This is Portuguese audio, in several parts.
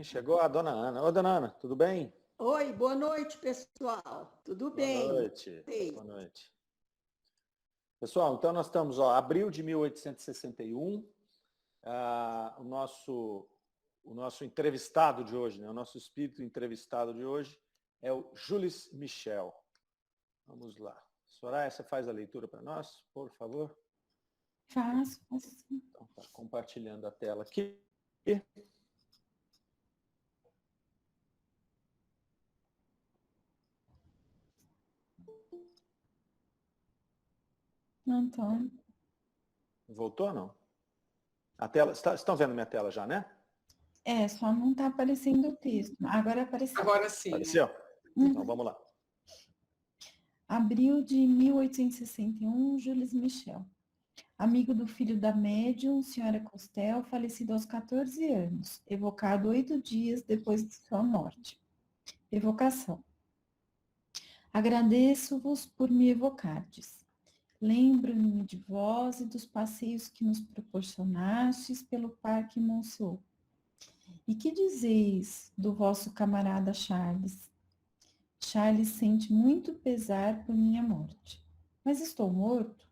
Chegou a dona Ana. Ô, dona Ana, tudo bem? Oi, boa noite, pessoal. Tudo Boa bem? noite. Ei. Boa noite. Pessoal, então nós estamos, abril de 1861. O nosso entrevistado de hoje, né? O nosso espírito entrevistado de hoje é o Jules Michel. Vamos lá. Soraya, você faz a leitura para nós, por favor? Faço. Então, tá compartilhando a tela aqui. Não tô. Voltou ou não? A tela, estão vendo minha tela já, né? Só não está aparecendo o texto. Agora apareceu. Agora sim. Apareceu? Então, vamos lá. Abril de 1861, Jules Michel. Amigo do filho da médium, senhora Costel, falecido aos 14 anos, evocado 8 dias depois de sua morte. Evocação. Agradeço-vos por me evocardes. Lembro-me de vós e dos passeios que nos proporcionastes pelo Parque Monceau. E que dizeis do vosso camarada Charles? Charles sente muito pesar por minha morte. Mas estou morto?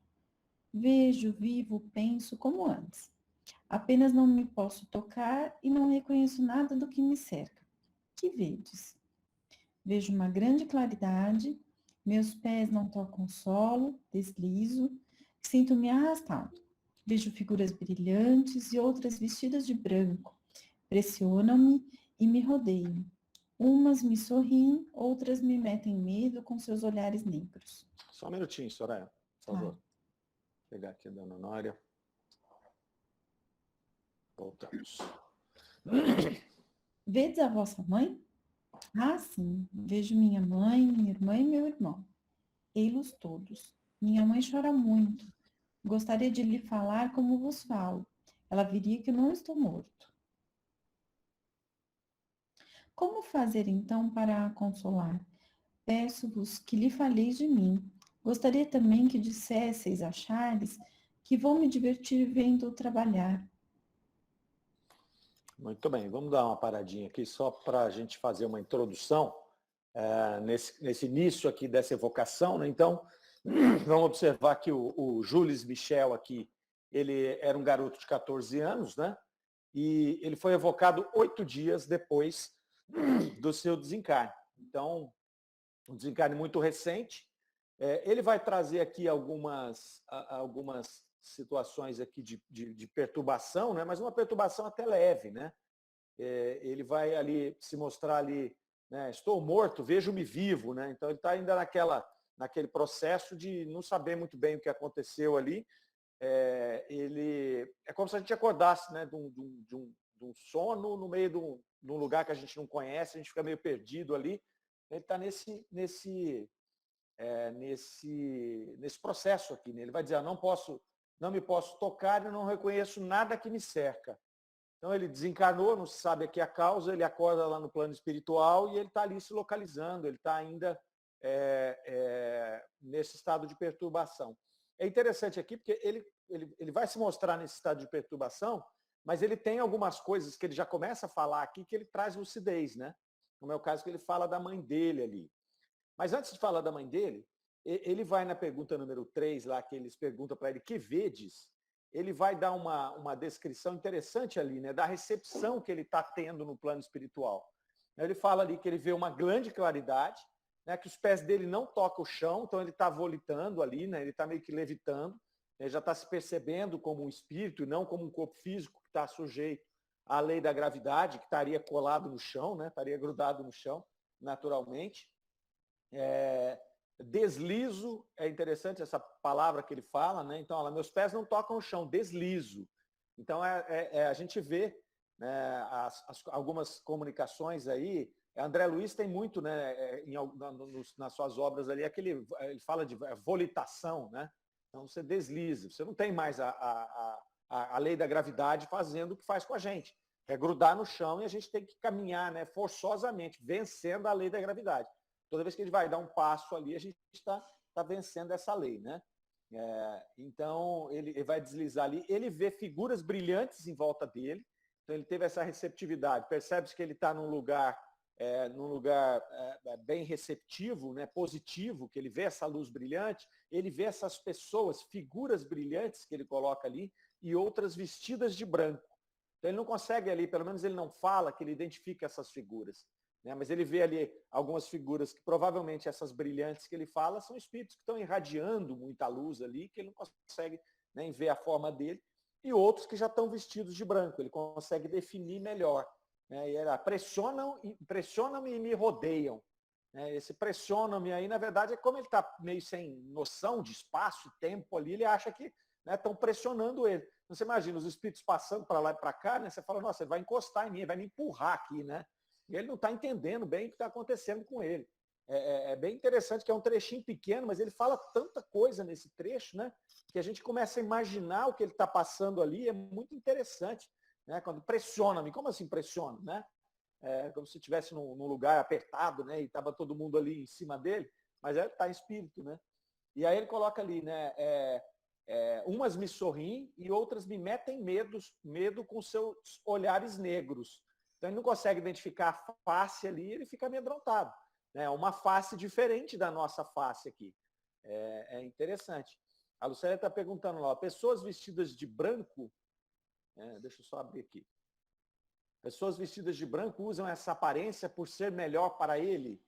Vejo, vivo, penso como antes. Apenas não me posso tocar e não reconheço nada do que me cerca. Que vedes? Vejo uma grande claridade, meus pés não tocam o solo, deslizo, sinto-me arrastado. Vejo figuras brilhantes e outras vestidas de branco. Pressionam-me e me rodeiam. Umas me sorriem, outras me metem medo com seus olhares negros. Só um minutinho, Soraya, por favor. Vou pegar aqui a dona Nória. Voltamos. Vedes a vossa mãe? Ah, sim, vejo minha mãe, minha irmã e meu irmão. Ei-los todos. Minha mãe chora muito. Gostaria de lhe falar como vos falo. Ela viria que eu não estou morto. Como fazer então para a consolar? Peço-vos que lhe faleis de mim. Gostaria também que dissesseis a Charles que vou me divertir vendo-o trabalhar. Muito bem, vamos dar uma paradinha aqui só para a gente fazer uma introdução nesse início aqui dessa evocação, né? Então, vamos observar que o Jules Michel aqui, ele era um garoto de 14 anos, né? E ele foi evocado 8 dias depois do seu desencarne. Então, um desencarne muito recente. Ele vai trazer aqui algumas situações aqui de perturbação, né? Mas uma perturbação até leve, né? Ele vai ali se mostrar ali, né? Estou morto, vejo-me vivo, né? Então ele está ainda naquele processo de não saber muito bem o que aconteceu ali. Ele é como se a gente acordasse, né? De um sono no meio de um lugar que a gente não conhece, a gente fica meio perdido ali. Ele está nesse processo aqui, né? Ele vai dizer, não me posso tocar e não reconheço nada que me cerca. Então ele desencarnou, não se sabe aqui a causa, ele acorda lá no plano espiritual e ele está ali se localizando, ele está ainda nesse estado de perturbação. É interessante aqui porque ele vai se mostrar nesse estado de perturbação, mas ele tem algumas coisas que ele já começa a falar aqui que ele traz lucidez, né? Como é o caso que ele fala da mãe dele ali. Mas antes de falar da mãe dele, ele vai na pergunta número 3, lá que eles perguntam para ele, que vedes? Ele vai dar uma descrição interessante ali, né, da recepção que ele está tendo no plano espiritual. Ele fala ali que ele vê uma grande claridade, né, que os pés dele não tocam o chão, então ele está volitando ali, né, ele está meio que levitando, ele já está se percebendo como um espírito e não como um corpo físico que está sujeito à lei da gravidade, que estaria colado no chão, né, estaria grudado no chão, naturalmente. Deslizo, é interessante essa palavra que ele fala, né? Então, olha, meus pés não tocam o chão, deslizo. Então, a gente vê, né, algumas comunicações aí. André Luiz tem muito, né, nas suas obras ali, ele fala de volitação, né? Então, você desliza, você não tem mais a lei da gravidade fazendo o que faz com a gente. É grudar no chão e a gente tem que caminhar, né, forçosamente, vencendo a lei da gravidade. Toda vez que ele vai dar um passo ali, a gente está vencendo essa lei, né? Então, ele vai deslizar ali, ele vê figuras brilhantes em volta dele, Então ele teve essa receptividade. Percebe-se que ele está num lugar bem receptivo, né, positivo, que ele vê essa luz brilhante, ele vê essas pessoas, figuras brilhantes que ele coloca ali, e outras vestidas de branco. Então ele não consegue ali, pelo menos ele não fala que ele identifica essas figuras, né, mas ele vê ali algumas figuras que provavelmente essas brilhantes que ele fala são espíritos que estão irradiando muita luz ali, que ele não consegue nem ver a forma dele, e outros que já estão vestidos de branco, ele consegue definir melhor. E era pressionam-me e me rodeiam. Esse pressionam-me aí, na verdade, é como ele está meio sem noção de espaço e tempo ali, ele acha que estão pressionando ele. Então, você imagina os espíritos passando para lá e para cá, né? Você fala, nossa, ele vai encostar em mim, ele vai me empurrar aqui, né? E ele não está entendendo bem o que está acontecendo com ele. É bem interessante que é um trechinho pequeno, mas ele fala tanta coisa nesse trecho, né? Que a gente começa a imaginar o que ele está passando ali, é muito interessante. Né? Quando pressiona-me, como assim pressiona? Né? Como se estivesse num lugar apertado, né? E estava todo mundo ali em cima dele, mas ele está em espírito. Né? E aí ele coloca ali, né? Umas me sorriem e outras me metem medo com seus olhares negros. Então ele não consegue identificar a face ali, ele fica amedrontado. Né? Uma face diferente da nossa face aqui. É interessante. A Lucélia está perguntando lá, pessoas vestidas de branco, deixa eu só abrir aqui. Pessoas vestidas de branco usam essa aparência por ser melhor para ele?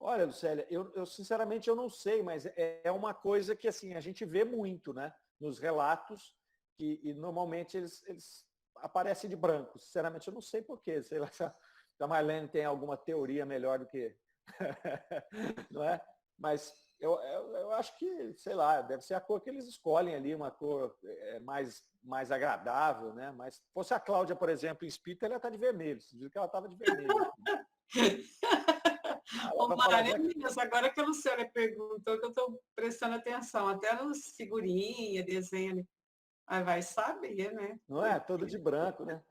Olha, Lucélia, eu sinceramente eu não sei, mas é uma coisa que assim, a gente vê muito, né? Nos relatos, e normalmente eles aparecem de branco. Sinceramente, eu não sei porquê. Sei lá se a Marlene tem alguma teoria melhor do que... não é? Mas eu acho que, sei lá, deve ser a cor que eles escolhem ali, uma cor mais agradável, né? Mas se fosse a Cláudia, por exemplo, em espírito, ela está de vermelho. Você viu que ela estava de vermelho. Ô, Mário, agora que a Luciana perguntou, que eu estou prestando atenção, até nos figurinhas, desenho, mas vai saber, né? Não é? Todo de branco, né?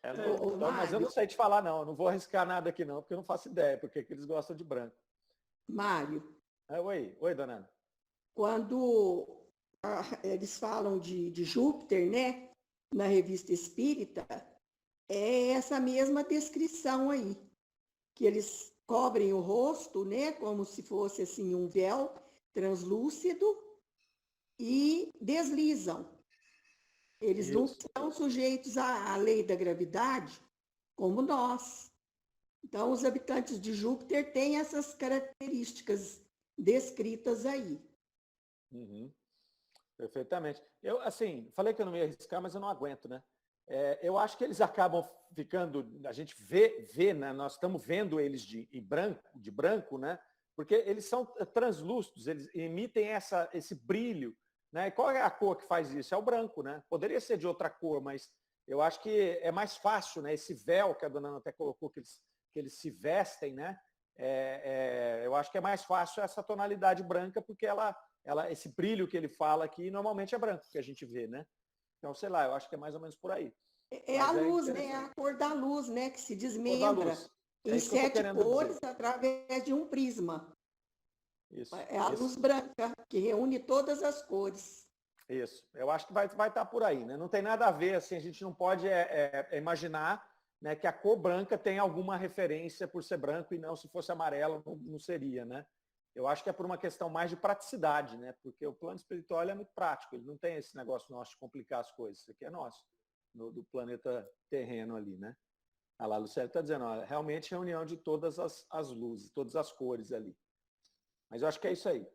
Mas eu não Mário, sei te falar, não. Eu não vou arriscar nada aqui, não, porque eu não faço ideia porque que eles gostam de branco. Mário, Oi, dona Ana. quando eles falam de Júpiter, né, na revista Espírita, é essa mesma descrição aí, que eles cobrem o rosto, né, como se fosse assim um véu translúcido e deslizam. Eles não são sujeitos à lei da gravidade como nós. Então, os habitantes de Júpiter têm essas características descritas aí. Uhum. Perfeitamente. Eu, assim, falei que eu não ia arriscar, mas eu não aguento, né? Eu acho que eles acabam ficando, a gente vê, né? Nós estamos vendo eles de branco, né? Porque eles são translúcidos, eles emitem esse brilho, né? E qual é a cor que faz isso? É o branco, né? Poderia ser de outra cor, mas eu acho que é mais fácil, né? Esse véu que a dona Ana até colocou, que eles se vestem, né? Eu acho que é mais fácil essa tonalidade branca, porque esse brilho que ele fala aqui normalmente é branco que a gente vê, né? Então, sei lá, eu acho que é mais ou menos por aí. A luz, né? A cor da luz, né? Que se desmembra em 7 cores através de um prisma. Isso, é a luz branca, que reúne todas as cores. Isso. Eu acho que vai estar por aí, né? Não tem nada a ver, assim, a gente não pode imaginar, né, que a cor branca tem alguma referência por ser branco e não, se fosse amarelo, não seria, né? Eu acho que é por uma questão mais de praticidade, né? Porque o plano espiritual é muito prático, ele não tem esse negócio nosso de complicar as coisas. Isso aqui é nosso, do planeta terreno ali, né? Ah lá, Lucélio está dizendo, ó, realmente reunião de todas as luzes, todas as cores ali. Mas eu acho que é isso aí.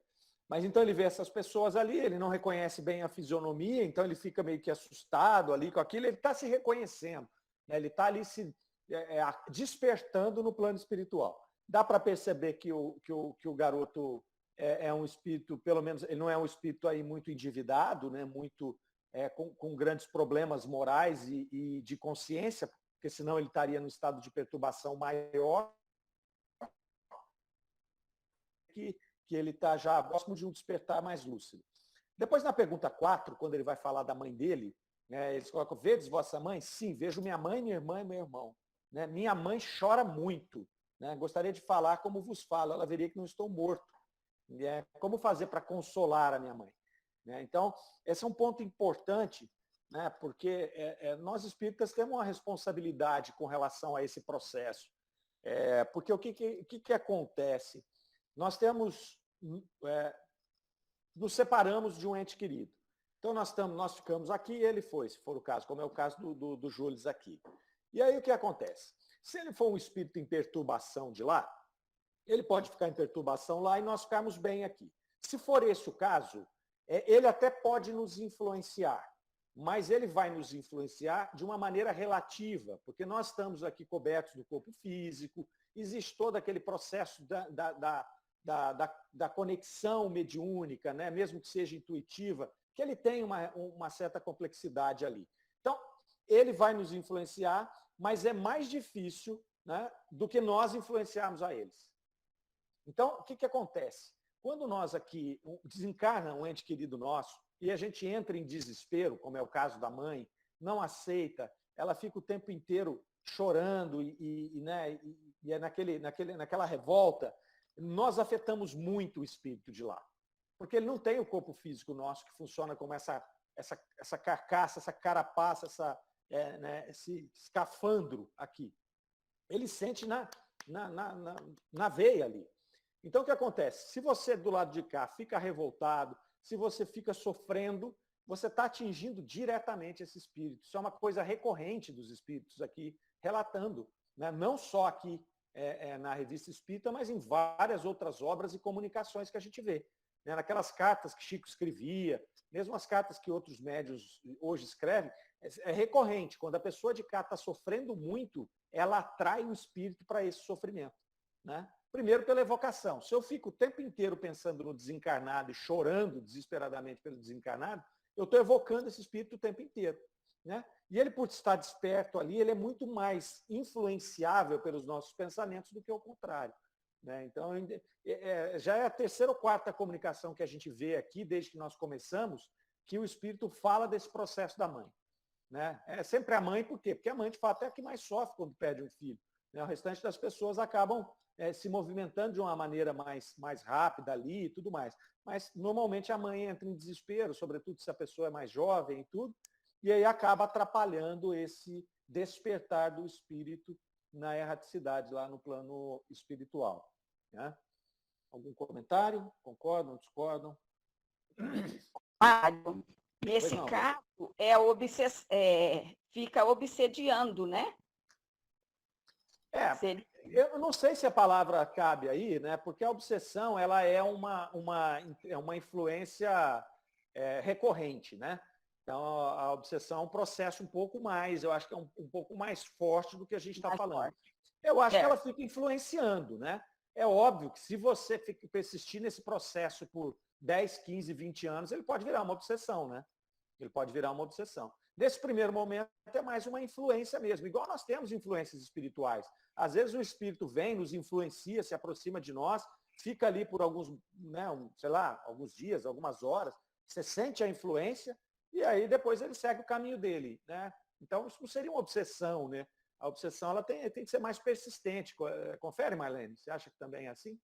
Mas então ele vê essas pessoas ali, ele não reconhece bem a fisionomia, então ele fica meio que assustado ali com aquilo, ele está se reconhecendo, né? Ele está ali se despertando no plano espiritual. Dá para perceber que o garoto é um espírito, pelo menos, ele não é um espírito aí muito endividado, né? Muito com grandes problemas morais e de consciência, porque senão ele estaria no estado de perturbação maior, que ele está já próximo de um despertar mais lúcido. Depois, na pergunta 4, quando ele vai falar da mãe dele, né, eles colocam, vedes vossa mãe? Sim, vejo minha mãe, minha irmã e meu irmão. Né? Minha mãe chora muito. Né? Gostaria de falar como vos falo, ela veria que não estou morto. Como fazer para consolar a minha mãe? Né? Então, esse é um ponto importante, né? Porque nós espíritas temos uma responsabilidade com relação a esse processo. Porque o que acontece? Nós nos separamos de um ente querido. Então nós ficamos aqui e ele foi, se for o caso, como é o caso do Júlio aqui. E aí o que acontece? Se ele for um espírito em perturbação de lá, ele pode ficar em perturbação lá e nós ficarmos bem aqui. Se for esse o caso, ele até pode nos influenciar, mas ele vai nos influenciar de uma maneira relativa, porque nós estamos aqui cobertos do corpo físico, existe todo aquele processo da conexão mediúnica, né? Mesmo que seja intuitiva, que ele tem uma certa complexidade ali. Então, ele vai nos influenciar, mas é mais difícil, né, do que nós influenciarmos a eles. Então, o que acontece? Quando nós aqui desencarna um ente querido nosso e a gente entra em desespero, como é o caso da mãe, não aceita, ela fica o tempo inteiro chorando né, e é naquela revolta, nós afetamos muito o espírito de lá. Porque ele não tem o corpo físico nosso que funciona como essa carcaça, essa carapaça, esse escafandro aqui. Ele sente na veia ali. Então, o que acontece? Se você, do lado de cá, fica revoltado, se você fica sofrendo, você está atingindo diretamente esse espírito. Isso é uma coisa recorrente dos espíritos aqui, relatando, né? Não só aqui na Revista Espírita, mas em várias outras obras e comunicações que a gente vê. Né? Naquelas cartas que Chico escrevia, mesmo as cartas que outros médios hoje escrevem, é recorrente. Quando a pessoa de cá está sofrendo muito, ela atrai o espírito para esse sofrimento. Né? Primeiro, pela evocação. Se eu fico o tempo inteiro pensando no desencarnado e chorando desesperadamente pelo desencarnado, eu estou evocando esse espírito o tempo inteiro. Né? E ele, por estar desperto ali, ele é muito mais influenciável pelos nossos pensamentos do que o contrário. Né? Então, já é a terceira ou quarta comunicação que a gente vê aqui, desde que nós começamos, que o espírito fala desse processo da mãe. Né? É sempre a mãe, por quê? Porque a mãe, de fato, é a que mais sofre quando perde um filho. Né? O restante das pessoas acabam se movimentando de uma maneira mais rápida ali e tudo mais. Mas, normalmente, a mãe entra em desespero, sobretudo se a pessoa é mais jovem e tudo, e aí acaba atrapalhando esse despertar do espírito na erraticidade, lá no plano espiritual. Né? Algum comentário? Concordam, discordam? Mário, nesse caso, fica obsediando, né? Eu não sei se a palavra cabe aí, né? Porque a obsessão ela é uma influência recorrente, né? Então, a obsessão é um processo um pouco mais, eu acho que é um pouco mais forte do que a gente está falando. Forte. Eu acho que ela fica influenciando, né? É óbvio que se você persistir nesse processo por 10, 15, 20 anos, ele pode virar uma obsessão, né? Ele pode virar uma obsessão. Nesse primeiro momento, é mais uma influência mesmo, igual nós temos influências espirituais. Às vezes o espírito vem, nos influencia, se aproxima de nós, fica ali por alguns, né, alguns dias, algumas horas, você sente a influência, e aí depois ele segue o caminho dele. Né? Então, isso não seria uma obsessão, né? A obsessão ela tem que ser mais persistente. Confere, Marlene? Você acha que também é assim?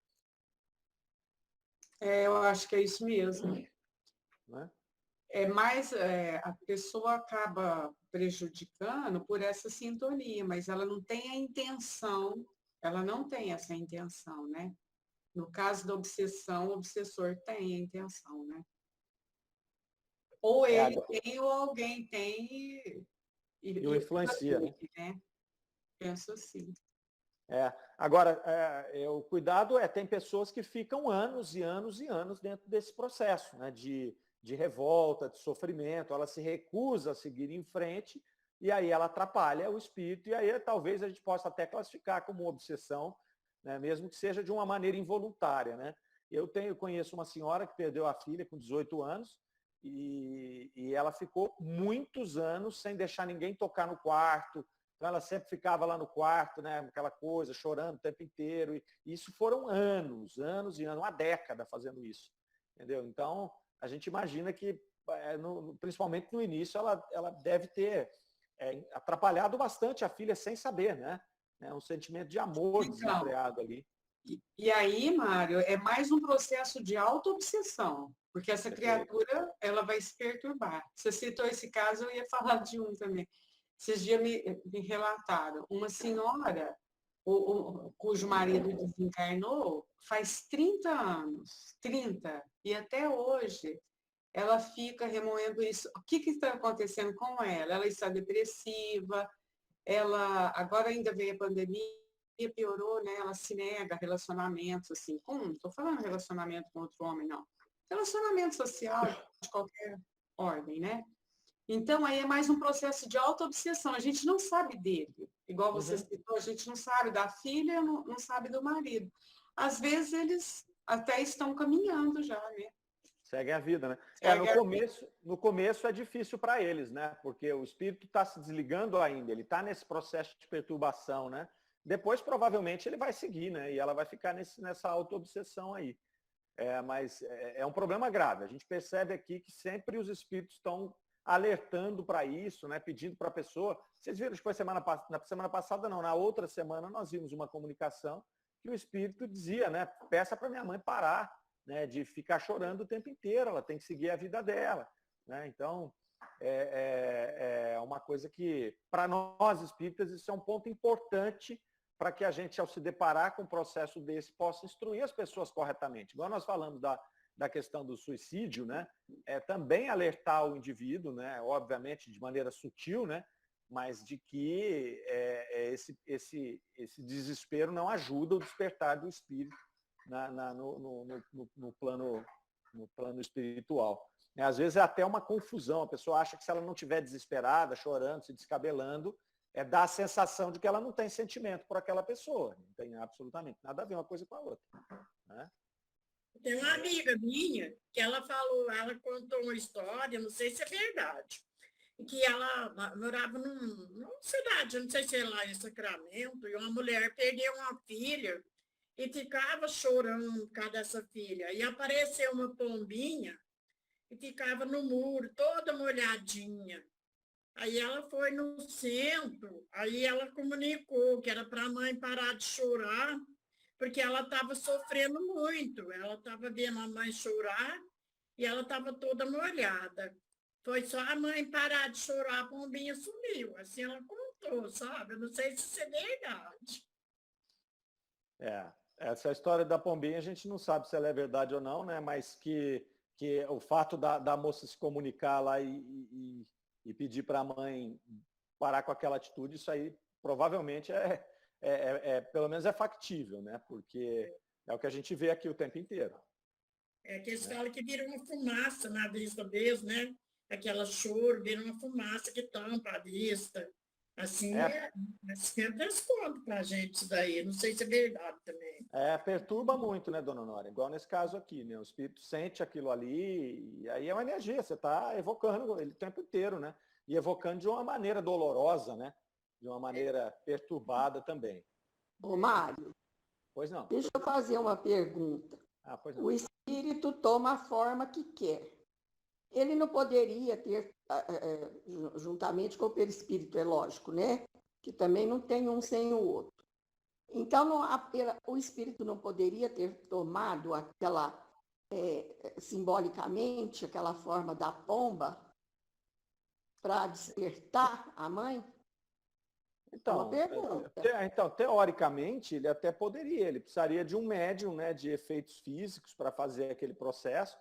Eu acho que é isso mesmo. Né? A pessoa acaba prejudicando por essa sintonia, mas ela não tem a intenção, ela não tem essa intenção, né? No caso da obsessão, o obsessor tem a intenção, né? Ou ele tem, ou alguém tem e o influencia, né? Penso assim. Agora, o cuidado tem pessoas que ficam anos e anos e anos dentro desse processo, né? De revolta, de sofrimento, ela se recusa a seguir em frente e aí ela atrapalha o espírito e aí talvez a gente possa até classificar como obsessão, né? Mesmo que seja de uma maneira involuntária. Né? Eu conheço uma senhora que perdeu a filha com 18 anos e ela ficou muitos anos sem deixar ninguém tocar no quarto. Então ela sempre ficava lá no quarto, né, aquela coisa, chorando o tempo inteiro. E isso foram anos, anos e anos, uma década fazendo isso. Entendeu? Então, a gente imagina que, principalmente no início, ela deve ter atrapalhado bastante a filha sem saber, né? Um sentimento de amor desenfreado ali. E aí, Mário, é mais um processo de auto-obsessão, porque essa criatura, ela vai se perturbar. Você citou esse caso, eu ia falar de um também. Esses dias me relataram, uma senhora cujo marido desencarnou faz 30 anos, 30, e até hoje ela fica remoendo isso. O que está acontecendo com ela? Ela está depressiva, ela agora ainda veio a pandemia, piorou, né? Ela se nega a relacionamentos, assim, não estou falando relacionamento com outro homem, não. Relacionamento social de qualquer ordem, né? Então, aí é mais um processo de auto-obsessão. A gente não sabe dele. Igual você citou, a gente não sabe da filha, não sabe do marido. Às vezes, eles até estão caminhando já, né? Seguem a vida, né? No começo é difícil para eles, né? Porque o espírito está se desligando ainda, ele está nesse processo de perturbação, né? Depois, provavelmente, ele vai seguir, né? E ela vai ficar nessa auto-obsessão aí. Mas é um problema grave. A gente percebe aqui que sempre os espíritos estão alertando para isso, né? Pedindo para a pessoa. Vocês viram que foi na semana passada, não, na outra semana nós vimos uma comunicação que o espírito dizia, né? Peça para minha mãe parar, né, de ficar chorando o tempo inteiro, ela tem que seguir a vida dela. Né? Então, é uma coisa que, para nós espíritas, isso é um ponto importante para que a gente, ao se deparar com um processo desse, possa instruir as pessoas corretamente. Igual nós falamos da questão do suicídio, né? Também alertar o indivíduo, né? Obviamente de maneira sutil, né? Mas de que esse desespero não ajuda o despertar do espírito no plano espiritual. Às vezes é até uma confusão, a pessoa acha que se ela não estiver desesperada, chorando, se descabelando, dá a sensação de que ela não tem sentimento por aquela pessoa, não tem absolutamente nada a ver uma coisa com a outra. Né? Tem uma amiga minha que ela contou uma história, não sei se é verdade, que ela morava numa cidade, não sei se é lá em Sacramento, e uma mulher perdeu uma filha e ficava chorando por causa dessa filha. E apareceu uma pombinha e ficava no muro, toda molhadinha. Aí ela foi no centro, aí ela comunicou que era para a mãe parar de chorar, porque ela estava sofrendo muito. Ela estava vendo a mãe chorar e ela estava toda molhada. Foi só a mãe parar de chorar, a pombinha sumiu. Assim ela contou, sabe? Eu não sei se isso é verdade. Essa história da pombinha a gente não sabe se ela é verdade ou não, né? Mas que o fato da moça se comunicar lá e pedir para a mãe parar com aquela atitude, isso aí provavelmente pelo menos é factível, né? Porque é o que a gente vê aqui o tempo inteiro. Que eles falam que vira uma fumaça na vista deles, né? Aquela choro, vira uma fumaça que tampa a vista. Assim, sempre eles contam para a gente isso daí. Não sei se é verdade também. Perturba muito, né, dona Nora? Igual nesse caso aqui, né? O espírito sente aquilo ali e aí é uma energia, você está evocando ele o tempo inteiro, né? E evocando de uma maneira dolorosa, né? De uma maneira perturbada também. Ô, Mário. Pois não. Deixa eu fazer uma pergunta. Pois não. O espírito toma a forma que quer. Ele não poderia ter, juntamente com o perispírito, é lógico, né? Que também não tem um sem o outro. Então, o espírito não poderia ter tomado aquela, simbolicamente, aquela forma da pomba para despertar a mãe? Então, teoricamente, ele até poderia, ele precisaria de um médium, né, de efeitos físicos para fazer aquele processo.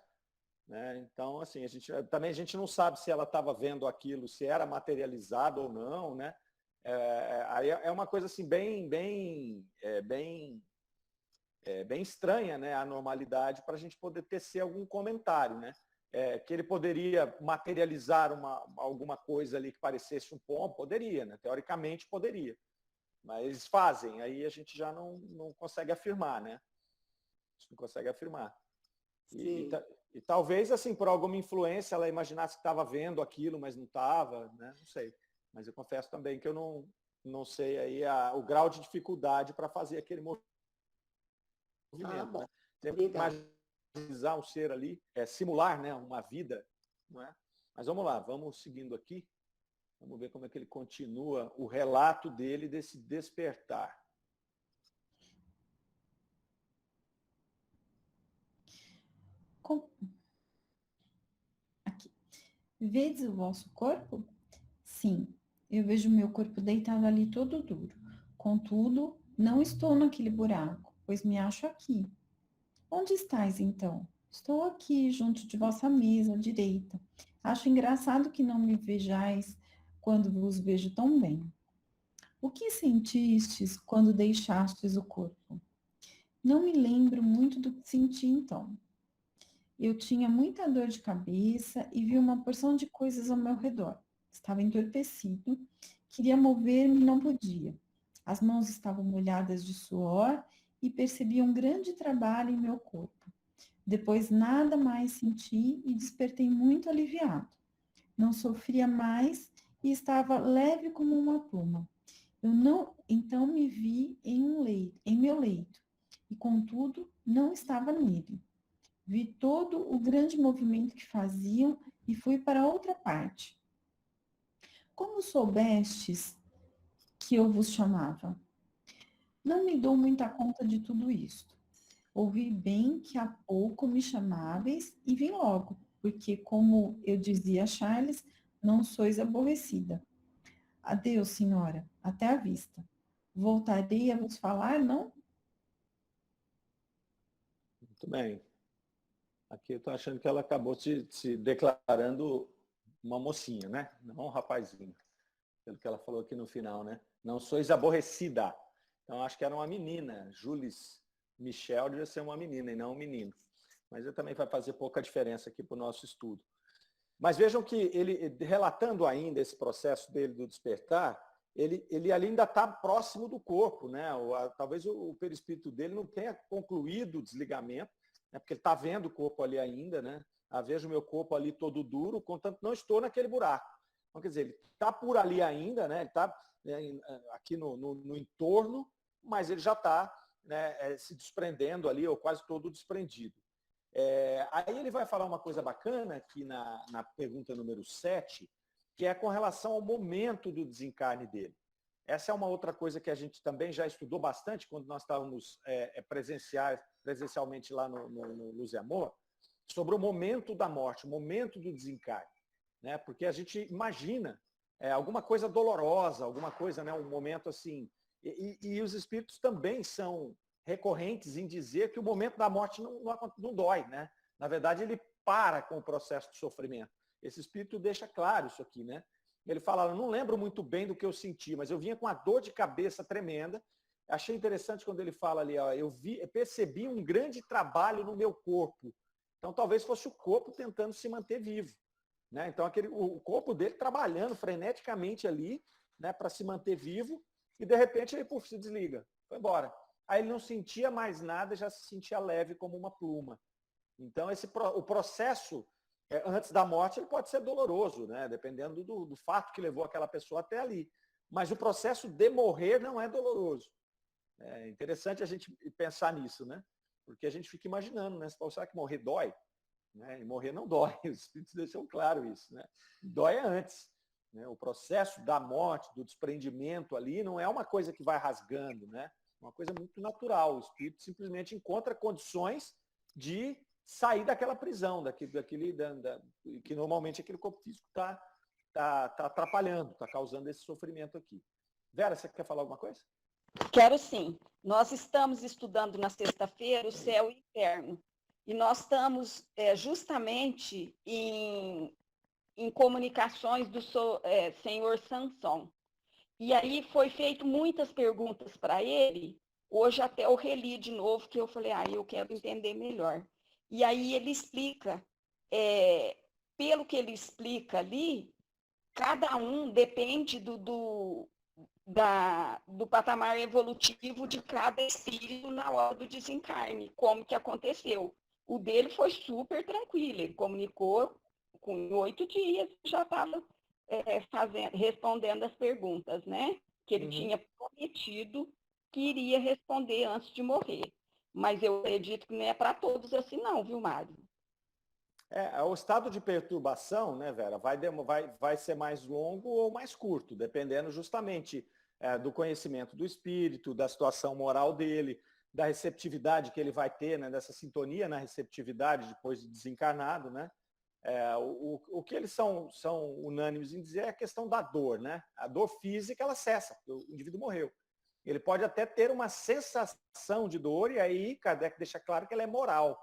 Né? Então, assim, a gente não sabe se ela estava vendo aquilo, se era materializado ou não, né? Aí é uma coisa assim bem estranha, né? A normalidade para a gente poder tecer algum comentário, né? Que ele poderia materializar alguma coisa ali que parecesse um pombo, poderia, né? Teoricamente poderia, mas eles fazem, aí a gente já não consegue afirmar, né? A gente não consegue afirmar. E talvez, assim, por alguma influência, ela imaginasse que estava vendo aquilo, mas não estava, né? Não sei. Mas eu confesso também que eu não sei aí o grau de dificuldade para fazer aquele movimento. Né? Sempre imaginar um ser ali, simular, né, uma vida. Não é? Mas vamos lá, vamos seguindo aqui. Vamos ver como é que ele continua o relato dele desse despertar. Com- Aqui. Vedes o vosso corpo? Sim, eu vejo meu corpo deitado ali todo duro. Contudo, não estou naquele buraco, pois me acho aqui. Onde estais, então? Estou aqui, junto de vossa mesa, à direita. Acho engraçado que não me vejais quando vos vejo tão bem. O que sentistes quando deixastes o corpo? Não me lembro muito do que senti então. Eu tinha muita dor de cabeça e vi uma porção de coisas ao meu redor. Estava entorpecido, queria mover-me e não podia. As mãos estavam molhadas de suor e percebi um grande trabalho em meu corpo. Depois nada mais senti e despertei muito aliviado. Não sofria mais e estava leve como uma pluma. Eu não, então me vi em meu leito, e contudo não estava nele. Vi todo o grande movimento que faziam e fui para outra parte. Como soubestes que eu vos chamava? Não me dou muita conta de tudo isto. Ouvi bem que há pouco me chamáveis e vim logo, porque, como eu dizia a Charles, não sois aborrecida. Adeus, senhora, até a vista. Voltarei a vos falar, não? Muito bem. Aqui eu estou achando que ela acabou se declarando uma mocinha, né? Não um rapazinho. Pelo que ela falou aqui no final, né? Não sois aborrecida. Então, acho que era uma menina. Jules Michel devia ser uma menina e não um menino. Mas ele também vai fazer pouca diferença aqui para o nosso estudo. Mas vejam que ele, relatando ainda esse processo dele do despertar, ele ali ainda está próximo do corpo, né? Talvez o perispírito dele não tenha concluído o desligamento, né? Porque ele está vendo o corpo ali ainda, né? Vejo o meu corpo ali todo duro, contanto não estou naquele buraco. Então, quer dizer, ele está por ali ainda, né? Ele está aqui no entorno, mas ele já está, né, se desprendendo ali, ou quase todo desprendido. Aí ele vai falar uma coisa bacana aqui na pergunta número 7, que é com relação ao momento do desencarne dele. Essa é uma outra coisa que a gente também já estudou bastante quando nós estávamos presencialmente lá no Luz e Amor, sobre o momento da morte, o momento do desencarne. Né? Porque a gente imagina alguma coisa dolorosa, alguma coisa, né? Um momento assim. E os espíritos também são recorrentes em dizer que o momento da morte não dói, né? Na verdade, ele para com o processo de sofrimento. Esse espírito deixa claro isso aqui, né? Ele fala, eu não lembro muito bem do que eu senti, mas eu vinha com uma dor de cabeça tremenda. Achei interessante quando ele fala ali, ó, eu percebi um grande trabalho no meu corpo. Então, talvez fosse o corpo tentando se manter vivo. Né? Então, o corpo dele trabalhando freneticamente ali, né, para se manter vivo, e de repente ele se desliga, foi embora. Aí ele não sentia mais nada, já se sentia leve como uma pluma. Então, o processo antes da morte ele pode ser doloroso, né? Dependendo do fato que levou aquela pessoa até ali. Mas o processo de morrer não é doloroso. É interessante a gente pensar nisso, né? Porque a gente fica imaginando, né? Será que morrer dói? Né? E morrer não dói, os espíritos deixam claro isso. Né? Dói antes. Né? O processo da morte, do desprendimento ali, não é uma coisa que vai rasgando, né? Uma coisa muito natural. O espírito simplesmente encontra condições de sair daquela prisão, que normalmente aquele corpo físico está atrapalhando, está causando esse sofrimento aqui. Vera, você quer falar alguma coisa? Quero sim. Nós estamos estudando na sexta-feira o céu e o inferno. E nós estamos justamente em comunicações do senhor Sanson. E aí foi feito muitas perguntas para ele. Hoje até eu reli de novo, que eu falei, eu quero entender melhor. E aí ele explica, pelo que ele explica ali, cada um depende do patamar evolutivo de cada espírito na hora do desencarne, como que aconteceu. O dele foi super tranquilo, ele comunicou com 8 dias, já estava respondendo as perguntas, né? Que ele tinha prometido que iria responder antes de morrer. Mas eu acredito que não é para todos assim não, viu, Mário? O estado de perturbação, né, Vera, vai ser mais longo ou mais curto, dependendo justamente do conhecimento do espírito, da situação moral dele. da receptividade que ele vai ter, né, dessa sintonia na receptividade depois de desencarnado, né? O que eles são unânimes em dizer é a questão da dor, né? A dor física, ela cessa, porque o indivíduo morreu. Ele pode até ter uma sensação de dor, e aí Kardec deixa claro que ela é moral.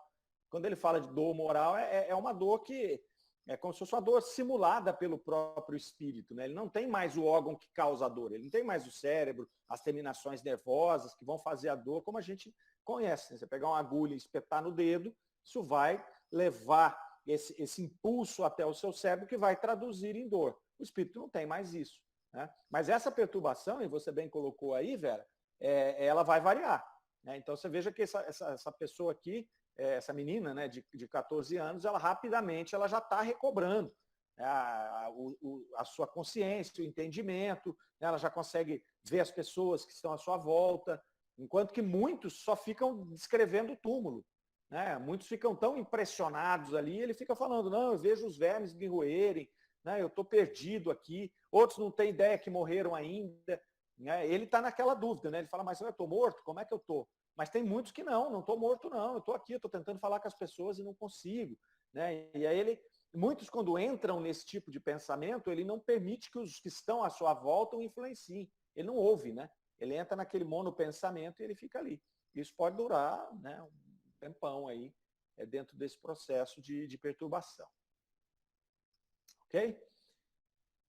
Quando ele fala de dor moral, é uma dor que é como se fosse uma dor simulada pelo próprio espírito, né? Ele não tem mais o órgão que causa a dor, ele não tem mais o cérebro, as terminações nervosas que vão fazer a dor, como a gente conhece, né? Você pegar uma agulha e espetar no dedo, isso vai levar esse impulso até o seu cérebro que vai traduzir em dor. O espírito não tem mais isso, né? Mas essa perturbação, e você bem colocou aí, Vera, ela vai variar, né? Então você veja que essa pessoa aqui, essa menina, né, de 14 anos, ela rapidamente ela já está recobrando a sua consciência, o entendimento, né? Ela já consegue ver as pessoas que estão à sua volta, enquanto que muitos só ficam descrevendo o túmulo, né? Muitos ficam tão impressionados ali, ele fica falando, não, eu vejo os vermes me roerem, né? Eu estou perdido aqui, outros não têm ideia que morreram ainda, né? Ele está naquela dúvida, né? Ele fala, mas eu estou morto? Como é que eu estou? Mas tem muitos que não estou morto não, eu estou aqui, estou tentando falar com as pessoas e não consigo, né? E aí muitos quando entram nesse tipo de pensamento, ele não permite que os que estão à sua volta o influenciem, ele não ouve, né? Ele entra naquele monopensamento e ele fica ali. Isso pode durar, né, um tempão aí, dentro desse processo de perturbação. Ok?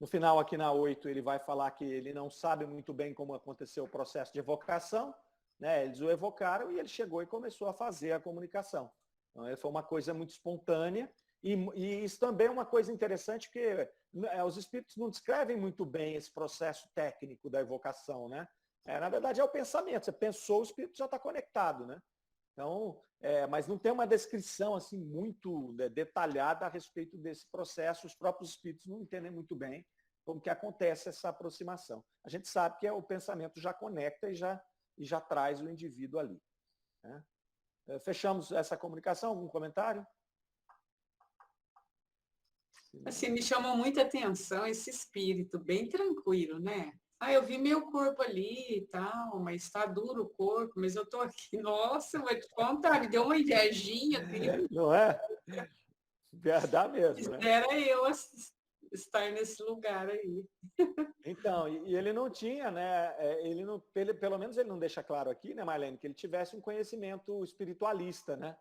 No final, aqui na 8, ele vai falar que ele não sabe muito bem como aconteceu o processo de evocação, né? Eles o evocaram e ele chegou e começou a fazer a comunicação. Então, foi uma coisa muito espontânea e isso também é uma coisa interessante, porque os espíritos não descrevem muito bem esse processo técnico da evocação, né? Na verdade, é o pensamento. Você pensou, o espírito já está conectado, né? Então, mas não tem uma descrição assim muito detalhada a respeito desse processo. Os próprios espíritos não entendem muito bem como que acontece essa aproximação. A gente sabe que o pensamento já conecta e já traz o indivíduo ali, né? Fechamos essa comunicação. Algum comentário? Assim, me chamou muita atenção esse espírito, bem tranquilo, né? Eu vi meu corpo ali e tal, mas está duro o corpo, mas eu estou aqui. Nossa, vou te contar, me deu uma invejinha. Não é? Verdade mesmo, né? Quisera eu estar nesse lugar aí. Então, e ele não tinha, né? Pelo menos ele não deixa claro aqui, né, Marlene, que ele tivesse um conhecimento espiritualista, né?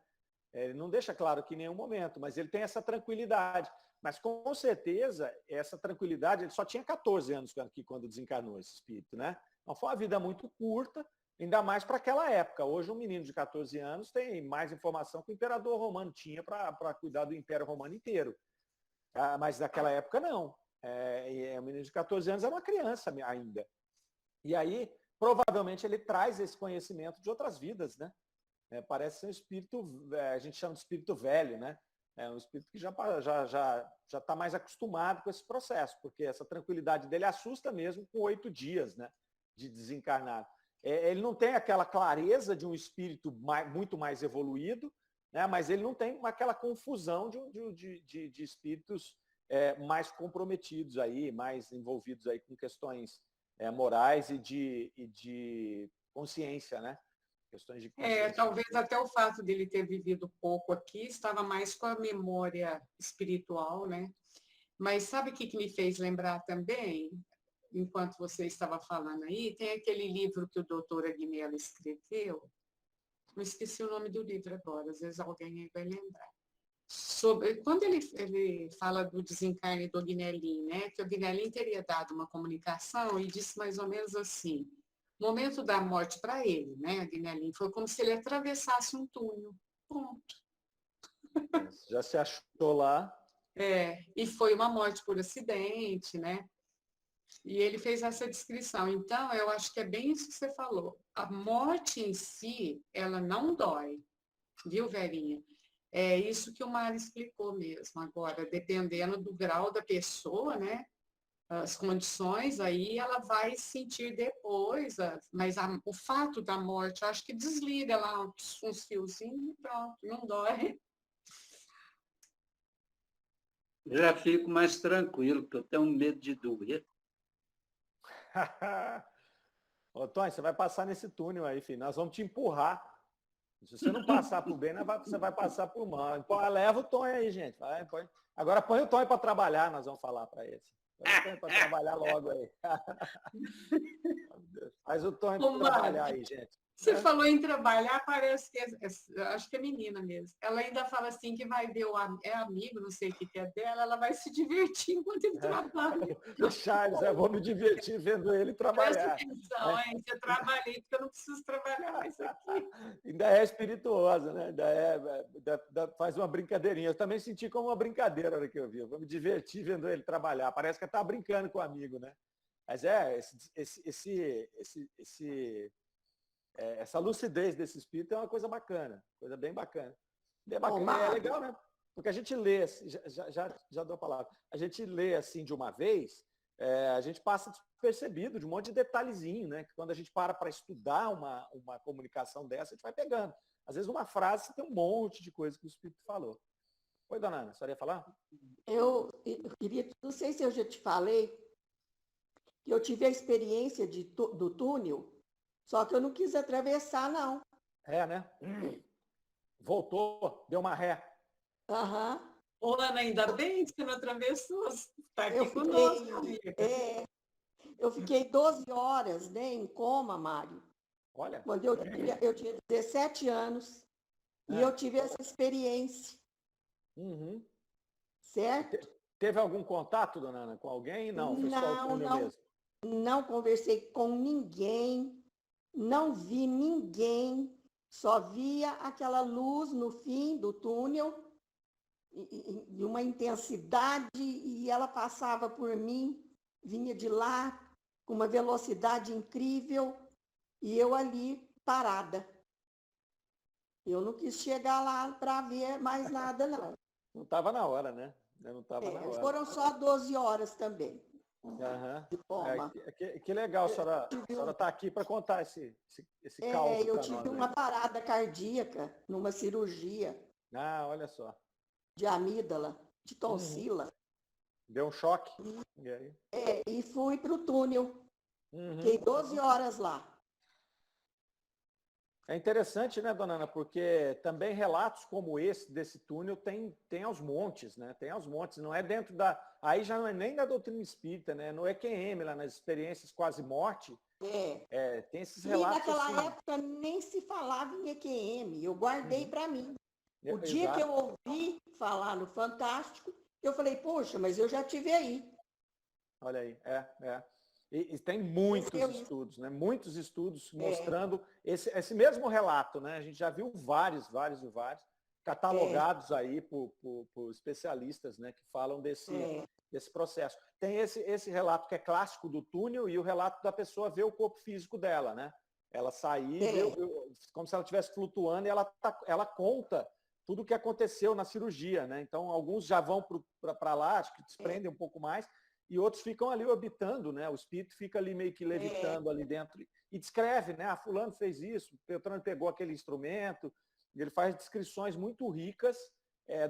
Ele não deixa claro aqui em nenhum momento, mas ele tem essa tranquilidade. Mas com certeza, essa tranquilidade, ele só tinha 14 anos aqui quando desencarnou esse espírito, né? Então foi uma vida muito curta, ainda mais para aquela época. Hoje um menino de 14 anos tem mais informação que o imperador romano tinha para cuidar do Império Romano inteiro. Mas naquela época não. O menino de 14 anos era uma criança ainda. E aí, provavelmente, ele traz esse conhecimento de outras vidas, né? Parece ser um espírito, a gente chama de espírito velho, né? É um espírito que já está mais acostumado com esse processo, porque essa tranquilidade dele assusta mesmo com 8 dias, né, de desencarnado. Ele não tem aquela clareza de um espírito muito mais evoluído, né, mas ele não tem aquela confusão de espíritos mais comprometidos aí, mais envolvidos aí com questões morais e de consciência, né? Questões de consciência. Talvez até o fato dele ter vivido pouco aqui estava mais com a memória espiritual, né? Mas sabe o que me fez lembrar também, enquanto você estava falando aí? Tem aquele livro que o doutor Agnello escreveu, não esqueci o nome do livro agora, às vezes alguém aí vai lembrar. Quando ele fala do desencarne do Agnellin, né? Que o Agnellin teria dado uma comunicação e disse mais ou menos assim: o momento da morte para ele, né, Agnellin, foi como se ele atravessasse um túnel. Ponto. Já se achou lá. E foi uma morte por acidente, né? E ele fez essa descrição. Então, eu acho que é bem isso que você falou. A morte em si, ela não dói, viu, Verinha? É isso que o Mário explicou mesmo. Agora, dependendo do grau da pessoa, né? As condições, aí ela vai sentir depois, mas o fato da morte, eu acho que desliga lá uns fiozinhos e pronto, não dói. Já fico mais tranquilo, porque eu tenho medo de doer. Ô, Tony, você vai passar nesse túnel aí, filho. Nós vamos te empurrar. Se você não passar por bem, você vai passar por mal. Pô, leva o Tonho aí, gente. Vai, põe. Agora põe o Tonho para trabalhar, nós vamos falar para ele. Põe o Tonho para trabalhar logo aí. Faz o Tonho para trabalhar aí, gente. Você falou em trabalhar, parece que acho que é menina mesmo. Ela ainda fala assim que vai ver amigo, não sei o que é dela, ela vai se divertir enquanto ele trabalha. O Charles, eu vou me divertir vendo ele trabalhar. Presta atenção, hein? Se eu trabalhei, porque eu não preciso trabalhar mais aqui. Ainda é espirituosa, né? Faz uma brincadeirinha. Eu também senti como uma brincadeira na hora que eu vi. Eu vou me divertir vendo ele trabalhar. Parece que está brincando com o amigo, né? Mas essa lucidez desse espírito é uma coisa bacana, coisa bem bacana. Bem bacana. É legal, né? Porque a gente lê, já dou a palavra, a gente lê assim de uma vez, a gente passa despercebido de um monte de detalhezinho, né? Que quando a gente para estudar uma comunicação dessa, a gente vai pegando. Às vezes uma frase tem um monte de coisa que o espírito falou. Oi, dona Ana, a senhora ia falar? Eu queria, não sei se eu já te falei, que eu tive a experiência do túnel, só que eu não quis atravessar, não. É, né? Voltou, deu uma ré. Aham. Ô, Ana, ainda bem que você não atravessou. Está aqui Eu conosco, amiga. Eu fiquei 12 horas, né, em coma, Mário. Olha. Quando eu tinha 17 anos e eu tive essa experiência. Uhum. Certo? Teve algum contato, dona Ana, com alguém? Não, foi só o túnel mesmo. Não conversei com ninguém, não vi ninguém, só via aquela luz no fim do túnel, e uma intensidade, e ela passava por mim, vinha de lá com uma velocidade incrível, e eu ali parada. Eu não quis chegar lá para ver mais nada, não. Não estava na hora, né? Não estava na hora. Foram só 12 horas também. Uhum. Que legal, a senhora está aqui para contar esse caos. Eu tive uma parada cardíaca numa cirurgia. Ah, olha só. De amígdala, de tonsila. Deu um choque. E aí? E fui para o túnel. Fiquei 12 horas lá. É interessante, né, dona Ana, porque também relatos como esse, desse túnel, tem aos montes, né? Tem aos montes, não é dentro da... Aí já não é nem da doutrina espírita, né? No EQM, lá nas experiências quase morte, tem esses relatos. E naquela assim, época nem se falava em EQM, eu guardei para mim. O dia Exato. que eu ouvi falar no Fantástico, eu falei, poxa, mas eu já estive aí. Olha aí, E tem muitos estudos, né? Muitos estudos mostrando esse mesmo relato, né? A gente já viu vários, catalogados aí por especialistas, né? Que falam desse processo. Tem esse relato que é clássico do túnel e o relato da pessoa ver o corpo físico dela, né? Ela sair, como se ela estivesse flutuando, e ela conta tudo o que aconteceu na cirurgia, né? Então, alguns já vão para lá, acho que desprendem um pouco mais, e outros ficam ali orbitando, né? O espírito fica ali meio que levitando ali dentro e descreve, né? Fulano fez isso, Beltrano pegou aquele instrumento, e ele faz descrições muito ricas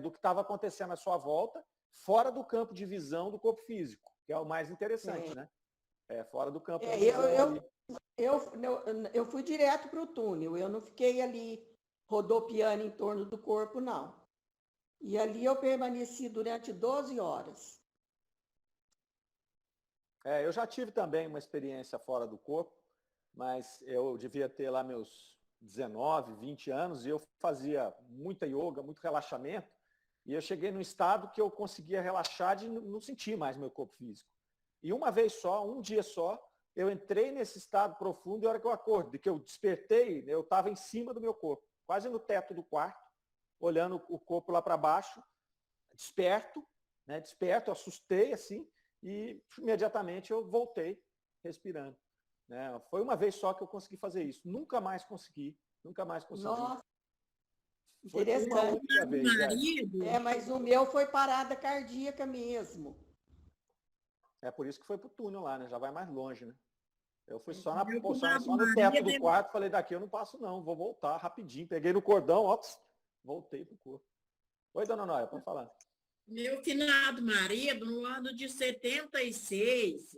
do que estava acontecendo à sua volta, fora do campo de visão do corpo físico, que é o mais interessante, né? Fora do campo de visão. Eu fui direto para o túnel, eu não fiquei ali rodopiando em torno do corpo, não. E ali eu permaneci durante 12 horas. Eu já tive também uma experiência fora do corpo, mas eu devia ter lá meus 19, 20 anos, e eu fazia muita yoga, muito relaxamento, e eu cheguei num estado que eu conseguia relaxar de não sentir mais meu corpo físico. E uma vez só, um dia só, eu entrei nesse estado profundo, e a hora que eu acordei, que eu despertei, eu estava em cima do meu corpo, quase no teto do quarto, olhando o corpo lá para baixo, desperto, né? Desperto, eu assustei assim, e imediatamente eu voltei respirando. Né? Foi uma vez só que eu consegui fazer isso. Nunca mais consegui. Nossa, foi uma única vez. Mas o meu foi parada cardíaca mesmo. É por isso que foi pro túnel lá, né? Já vai mais longe, né? Eu fui só no teto do quarto, falei, daqui eu não passo não, vou voltar rapidinho. Peguei no cordão, voltei pro corpo. Oi, dona Nóia, pode falar. Meu finado marido, no ano de 76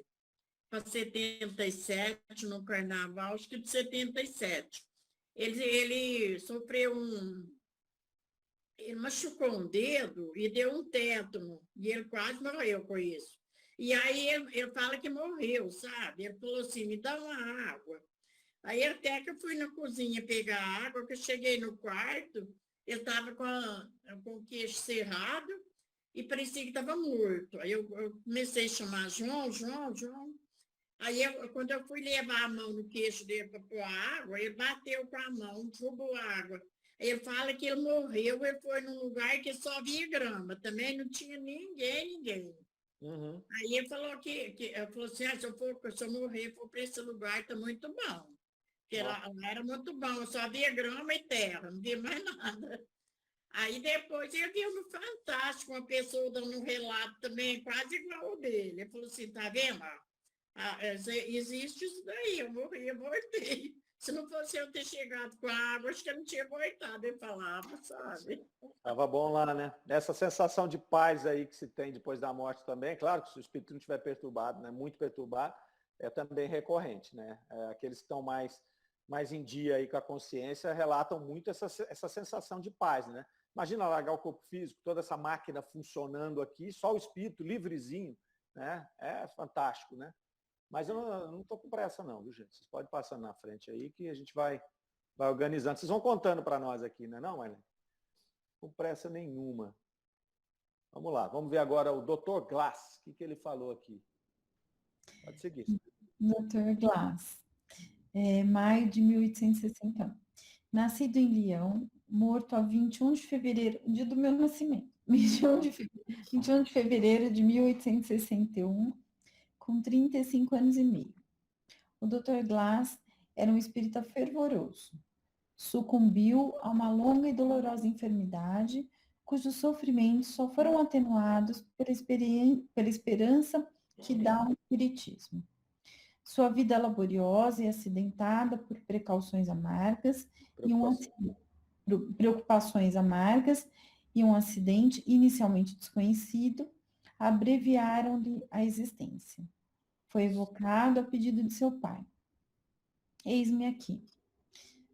para 77, no carnaval, acho que de 77, ele sofreu ele machucou um dedo e deu um tétano, e ele quase morreu com isso. E aí ele fala que morreu, sabe? Ele falou assim, me dá uma água. Aí até que eu fui na cozinha pegar água, que eu cheguei no quarto, ele estava com o queixo cerrado e parecia que estava morto. Aí eu comecei a chamar João, João, João. Aí, quando eu fui levar a mão no queixo dele para pôr água, ele bateu com a mão, derrubou a água. Ele fala que ele morreu, ele foi num lugar que só havia grama, também não tinha ninguém. Uhum. Aí ele falou ele falou assim, se eu morrer, for para esse lugar, está muito bom. Porque lá era muito bom, só havia grama e terra, não havia mais nada. Aí depois ele viu no Fantástico uma pessoa dando um relato também, quase igual ao dele. Ele falou assim, tá vendo? Existe isso daí, eu morri, eu voltei. Se não fosse eu ter chegado com a água, acho que eu não tinha voltado, ele falava, sabe? Tava bom lá, né? Essa sensação de paz aí que se tem depois da morte também, claro que se o espírito não estiver perturbado, né, muito perturbado, é também recorrente, né? Aqueles que estão mais em dia aí com a consciência relatam muito essa sensação de paz, né? Imagina largar o corpo físico, toda essa máquina funcionando aqui, só o espírito livrezinho, né? É fantástico, né? Mas eu não estou com pressa não, viu, gente? Vocês podem passar na frente aí que a gente vai organizando. Vocês vão contando para nós aqui, né, não, Marlene? Com pressa nenhuma. Vamos lá, vamos ver agora o Dr. Glass. O que ele falou aqui? Pode seguir. Dr. Glass, maio de 1861. Nascido em Leão, morto a 21 de fevereiro, dia do meu nascimento, 21 de fevereiro de 1861, com 35 anos e meio. O Dr. Glass era um espírita fervoroso. Sucumbiu a uma longa e dolorosa enfermidade, cujos sofrimentos só foram atenuados pela esperança que dá o espiritismo. Sua vida laboriosa e acidentada por precauções amargas preocupações amargas e um acidente inicialmente desconhecido abreviaram-lhe a existência. Foi evocado a pedido de seu pai. Eis-me aqui.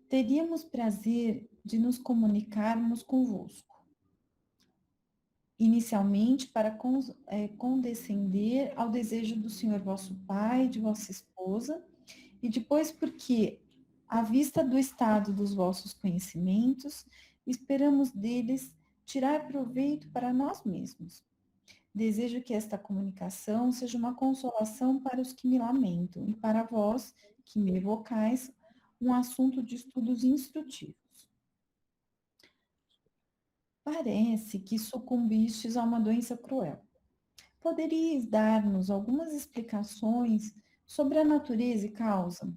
Teríamos prazer de nos comunicarmos convosco. Inicialmente, para condescender ao desejo do senhor vosso pai e de vossa esposa, e depois porque, à vista do estado dos vossos conhecimentos, esperamos deles tirar proveito para nós mesmos. Desejo que esta comunicação seja uma consolação para os que me lamentam, e para vós, que me evocais, um assunto de estudos instrutivos. Parece que sucumbistes a uma doença cruel. Poderíeis dar-nos algumas explicações sobre a natureza e causa?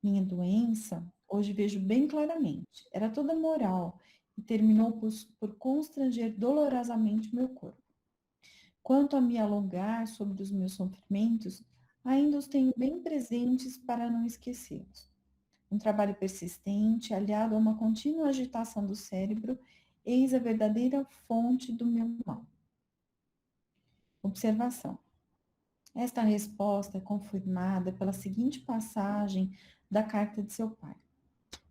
Minha doença, hoje vejo bem claramente, era toda moral e terminou por constranger dolorosamente meu corpo. Quanto a me alongar sobre os meus sofrimentos, ainda os tenho bem presentes para não esquecê-los. Um trabalho persistente, aliado a uma contínua agitação do cérebro, eis a verdadeira fonte do meu mal. Observação. Esta resposta é confirmada pela seguinte passagem da carta de seu pai.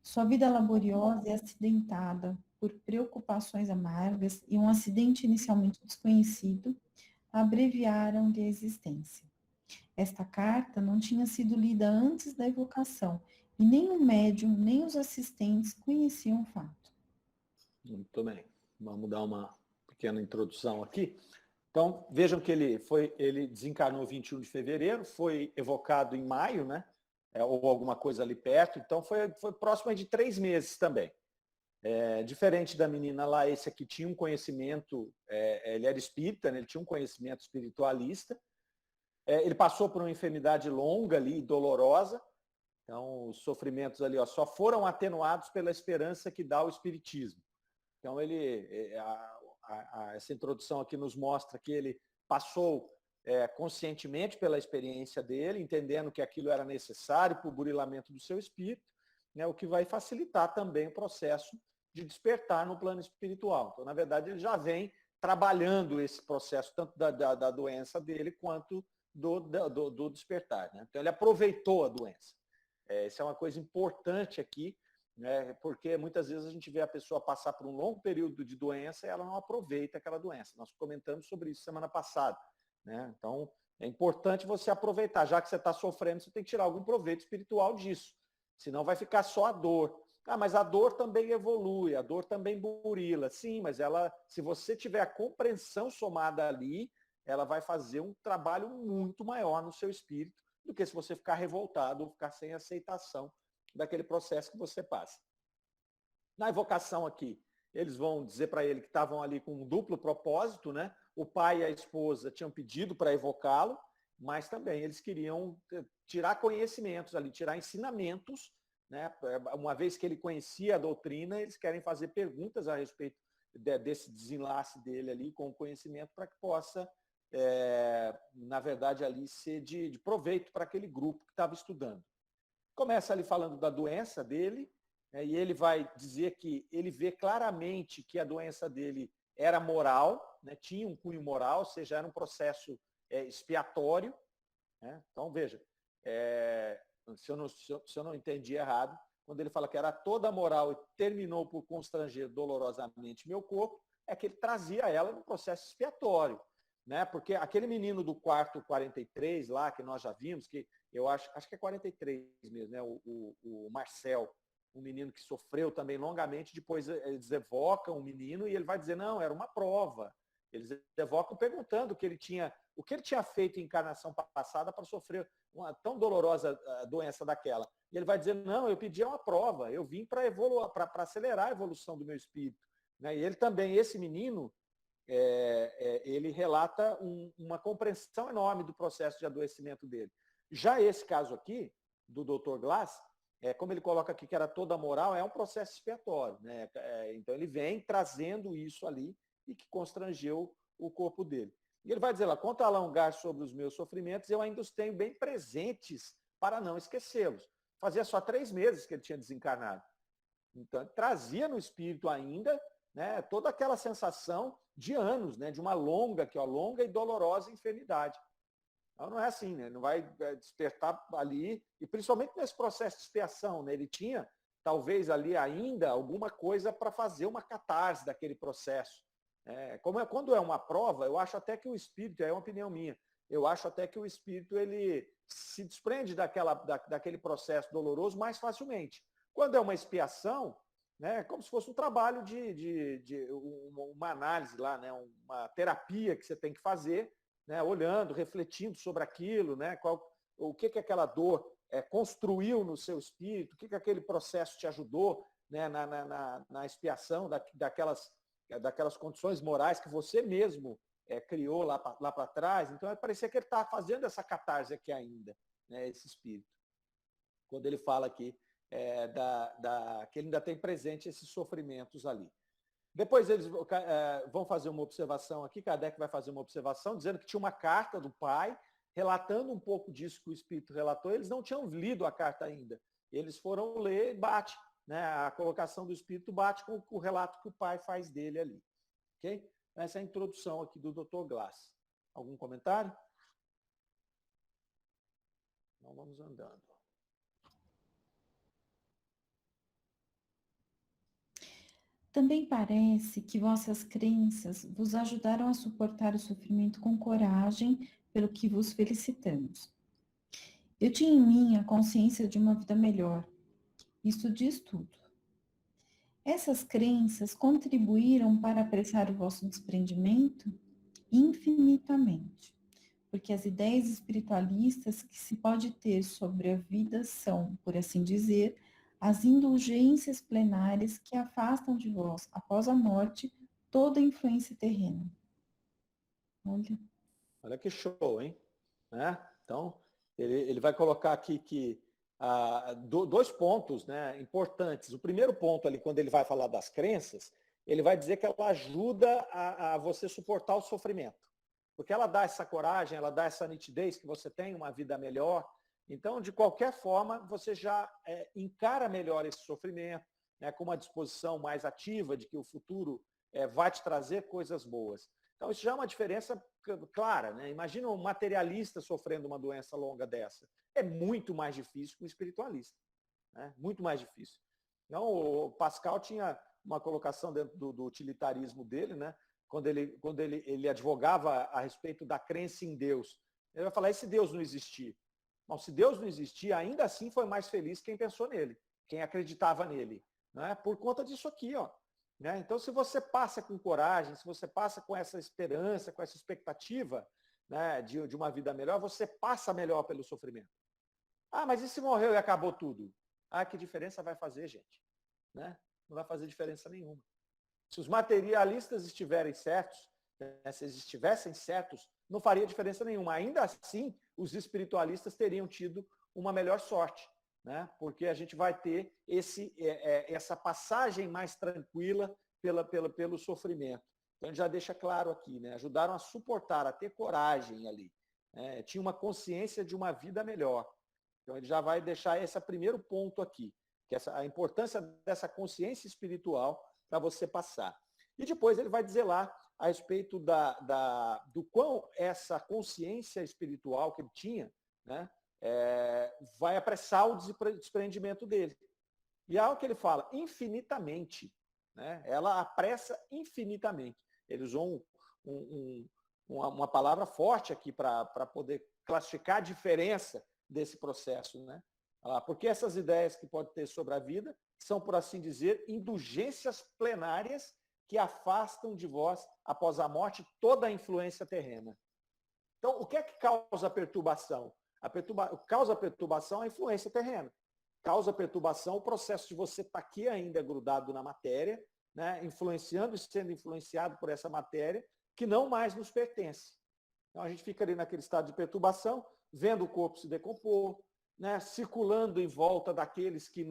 Sua vida laboriosa e acidentada por preocupações amargas e um acidente inicialmente desconhecido abreviaram-lhe a existência. Esta carta não tinha sido lida antes da evocação, e nem o médium, nem os assistentes conheciam o fato. Muito bem. Vamos dar uma pequena introdução aqui. Então, vejam que ele desencarnou 21 de fevereiro, foi evocado em maio, né? Ou alguma coisa ali perto, então foi próximo de 3 meses também. Diferente da menina lá, esse aqui tinha um conhecimento, ele era espírita, né? Ele tinha um conhecimento espiritualista. Ele passou por uma enfermidade longa ali, dolorosa. Então, os sofrimentos ali só foram atenuados pela esperança que dá o espiritismo. Então, essa introdução aqui nos mostra que ele passou conscientemente pela experiência dele, entendendo que aquilo era necessário para o burilamento do seu espírito, né, o que vai facilitar também o processo de despertar no plano espiritual. Então, na verdade, ele já vem trabalhando esse processo, tanto da doença dele, quanto do despertar. Né? Então, ele aproveitou a doença. Isso é uma coisa importante aqui, né? Porque muitas vezes a gente vê a pessoa passar por um longo período de doença e ela não aproveita aquela doença. Nós comentamos sobre isso semana passada, né? Então, é importante você aproveitar. Já que você está sofrendo, você tem que tirar algum proveito espiritual disso. Senão vai ficar só a dor. Ah, mas a dor também evolui, a dor também burila. Sim, mas ela, se você tiver a compreensão somada ali, ela vai fazer um trabalho muito maior no seu espírito do que se você ficar revoltado ou ficar sem aceitação daquele processo que você passa. Na evocação aqui, eles vão dizer para ele que estavam ali com um duplo propósito, né? O pai e a esposa tinham pedido para evocá-lo, mas também eles queriam tirar conhecimentos ali, tirar ensinamentos, né? Uma vez que ele conhecia a doutrina, eles querem fazer perguntas a respeito desse desenlace dele ali com o conhecimento para que possa, na verdade, ali ser de proveito para aquele grupo que estava estudando. Começa ali falando da doença dele, né? E ele vai dizer que ele vê claramente que a doença dele era moral, né? Tinha um cunho moral, ou seja, era um processo expiatório, né? Então, veja, se eu não entendi errado, quando ele fala que era toda moral e terminou por constranger dolorosamente meu corpo, é que ele trazia ela no processo expiatório, né? Porque aquele menino do quarto 43 lá, que nós já vimos, que eu acho que é 43 mesmo, né? O Marcel, um menino que sofreu também longamente, depois eles evocam o menino e ele vai dizer, não, era uma prova. Eles evocam perguntando o que ele tinha feito em encarnação passada para sofrer uma tão dolorosa doença daquela. E ele vai dizer, não, eu pedi uma prova, eu vim para acelerar a evolução do meu espírito. Né? E ele também, esse menino, ele relata uma compreensão enorme do processo de adoecimento dele. Já esse caso aqui, do Dr. Glass, como ele coloca aqui que era toda moral, é um processo expiatório. Né? Então ele vem trazendo isso ali e que constrangeu o corpo dele. E ele vai dizer lá, quanto a alongar sobre os meus sofrimentos, eu ainda os tenho bem presentes para não esquecê-los. Fazia só 3 meses que ele tinha desencarnado. Então ele trazia no espírito ainda, né, toda aquela sensação de anos, né, de uma longa e dolorosa enfermidade. Então não é assim, né? Não vai despertar ali, e principalmente nesse processo de expiação, né? Ele tinha, talvez ali ainda, alguma coisa para fazer uma catarse daquele processo. Quando é uma prova, eu acho até que o espírito, é uma opinião minha, eu acho até que o espírito ele se desprende daquele processo doloroso mais facilmente. Quando é uma expiação, né, é como se fosse um trabalho de uma análise lá, né, uma terapia que você tem que fazer, né, olhando, refletindo sobre aquilo, né, o que aquela dor construiu no seu espírito, o que aquele processo te ajudou, né, na expiação daquelas condições morais que você mesmo criou lá para trás. Então, parecia que ele está fazendo essa catarse aqui ainda, né, esse espírito. Quando ele fala aqui que ele ainda tem presente esses sofrimentos ali. Depois eles vão fazer uma observação aqui, Kardec vai fazer uma observação, dizendo que tinha uma carta do pai, relatando um pouco disso que o espírito relatou. Eles não tinham lido a carta ainda. Eles foram ler e bate. Né, a colocação do espírito bate com o relato que o pai faz dele ali. Okay? Essa é a introdução aqui do Dr. Glass. Algum comentário? Então vamos andando. Também parece que vossas crenças vos ajudaram a suportar o sofrimento com coragem, pelo que vos felicitamos. Eu tinha em mim a consciência de uma vida melhor. Isso diz tudo. Essas crenças contribuíram para apressar o vosso desprendimento infinitamente, porque as ideias espiritualistas que se pode ter sobre a vida são, por assim dizer, as indulgências plenárias que afastam de vós, após a morte, toda a influência terrena. Olha que show, hein? Então, ele vai colocar aqui que 2 pontos, né, importantes. O primeiro ponto ali, quando ele vai falar das crenças, ele vai dizer que ela ajuda a você suportar o sofrimento. Porque ela dá essa coragem, ela dá essa nitidez que você tem uma vida melhor. Então, de qualquer forma, você já encara melhor esse sofrimento, né, com uma disposição mais ativa de que o futuro vai te trazer coisas boas. Então, isso já é uma diferença clara. Né? Imagina um materialista sofrendo uma doença longa dessa. É muito mais difícil que um espiritualista. Né? Muito mais difícil. Não, o Pascal tinha uma colocação dentro do utilitarismo dele, né? Quando ele advogava a respeito da crença em Deus. Ele vai falar, e se Deus não existir? Bom, se Deus não existir, ainda assim foi mais feliz quem pensou nele, quem acreditava nele, né? Por conta disso aqui, ó. Né? Então, se você passa com coragem, se você passa com essa esperança, com essa expectativa, né, de uma vida melhor, você passa melhor pelo sofrimento. Ah, mas e se morreu e acabou tudo? Ah, que diferença vai fazer, gente? Né? Não vai fazer diferença nenhuma. Se os materialistas estiverem certos, né, se eles estivessem certos, não faria diferença nenhuma. Ainda assim, os espiritualistas teriam tido uma melhor sorte, né? Porque a gente vai ter essa passagem mais tranquila pelo sofrimento. Então, ele já deixa claro aqui, né? Ajudaram a suportar, a ter coragem ali. Né? Tinha uma consciência de uma vida melhor. Então, ele já vai deixar esse primeiro ponto aqui, que é a importância dessa consciência espiritual para você passar. E depois ele vai dizer lá a respeito do quão essa consciência espiritual que ele tinha, né, vai apressar o desprendimento dele. E é algo que ele fala, infinitamente. Né, ela apressa infinitamente. Ele usou uma palavra forte aqui para poder classificar a diferença desse processo. Né? Porque essas ideias que pode ter sobre a vida são, por assim dizer, indulgências plenárias que afastam de vós, após a morte, toda a influência terrena. Então, o que é que causa a perturbação? Causa a perturbação a influência terrena. Causa a perturbação o processo de você estar aqui ainda grudado na matéria, né, influenciando e sendo influenciado por essa matéria, que não mais nos pertence. Então, a gente fica ali naquele estado de perturbação, vendo o corpo se decompor, né, circulando em volta daqueles que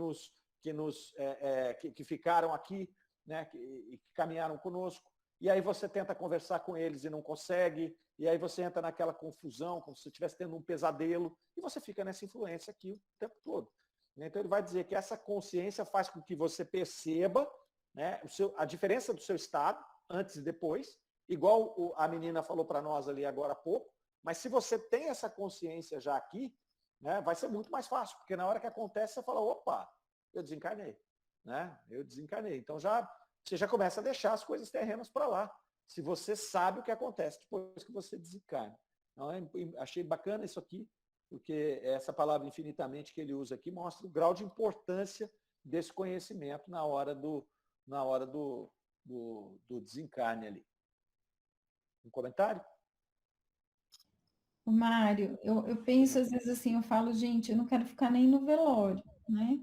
ficaram aqui, né, que caminharam conosco, e aí você tenta conversar com eles e não consegue, e aí você entra naquela confusão, como se você estivesse tendo um pesadelo, e você fica nessa influência aqui o tempo todo. Então ele vai dizer que essa consciência faz com que você perceba, né, a diferença do seu estado, antes e depois, igual a menina falou para nós ali agora há pouco, mas se você tem essa consciência já aqui, né, vai ser muito mais fácil, porque na hora que acontece você fala, opa, eu desencarnei. Né? Eu desencarnei. Então você já começa a deixar as coisas terrenas para lá, se você sabe o que acontece depois que você desencarna. Então, achei bacana isso aqui, porque essa palavra infinitamente que ele usa aqui mostra o grau de importância desse conhecimento na hora do desencarne ali. Um comentário? Mário, eu penso às vezes assim, eu falo, gente, eu não quero ficar nem no velório, né?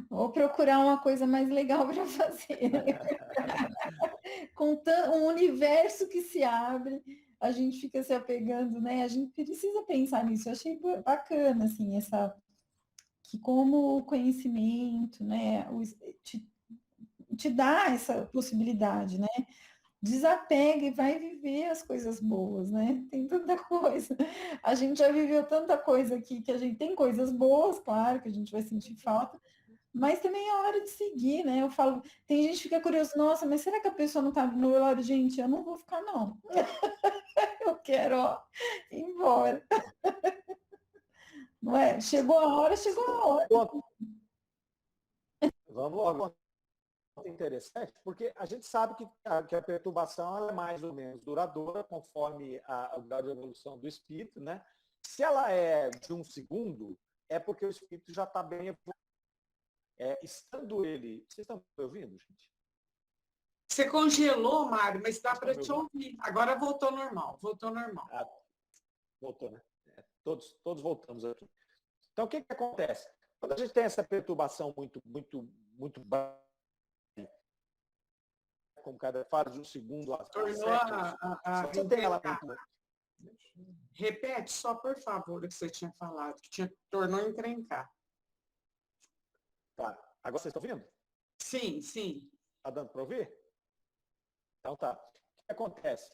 Ou procurar uma coisa mais legal para fazer. Com um universo que se abre, a gente fica se apegando, né? A gente precisa pensar nisso. Eu achei bacana, assim, que como o conhecimento, né, te dá essa possibilidade, né? Desapega e vai viver as coisas boas, né? Tem tanta coisa. A gente já viveu tanta coisa aqui que a gente tem coisas boas, claro, que a gente vai sentir falta, mas também é hora de seguir, né? Eu falo, tem gente que fica curioso, nossa, mas será que a pessoa não tá no velório? Gente, eu não vou ficar, não. Eu quero, ó, ir embora. Não é? Chegou a hora, chegou a hora. Vamos logo. Interessante, porque a gente sabe que a perturbação é mais ou menos duradoura, conforme o grau de evolução do espírito, né? Se ela é de um segundo, é porque o espírito já está bem evoluído. Estando ele... Vocês estão me ouvindo, gente? Você congelou, Mário, mas dá para te ouvir. Agora voltou normal, voltou normal. Voltou, né? Todos voltamos aqui. Então, o que acontece? Quando a gente tem essa perturbação muito baixa, como cada fase de um segundo a você tem ela muito... Repete só, por favor, o que você tinha falado, que tornou a encrencar. Tá. Agora vocês estão ouvindo? Sim, sim. Está dando para ouvir? Então tá. O que acontece?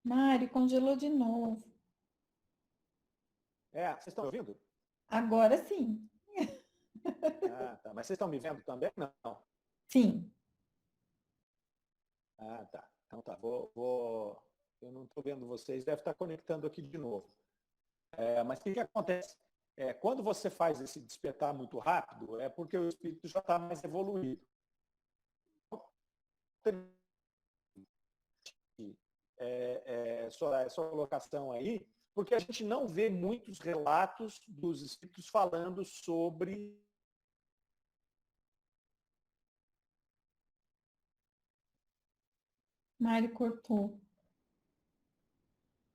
Mário, congelou de novo. Vocês estão ouvindo? Agora sim. Tá. Mas vocês estão me vendo também? Não. Sim. Tá. Então tá. Eu não estou vendo vocês, deve estar conectando aqui de novo. Mas o que acontece? Quando você faz esse despertar muito rápido, é porque o espírito já está mais evoluído. Essa colocação aí, porque a gente não vê muitos relatos dos espíritos falando sobre... Mário cortou.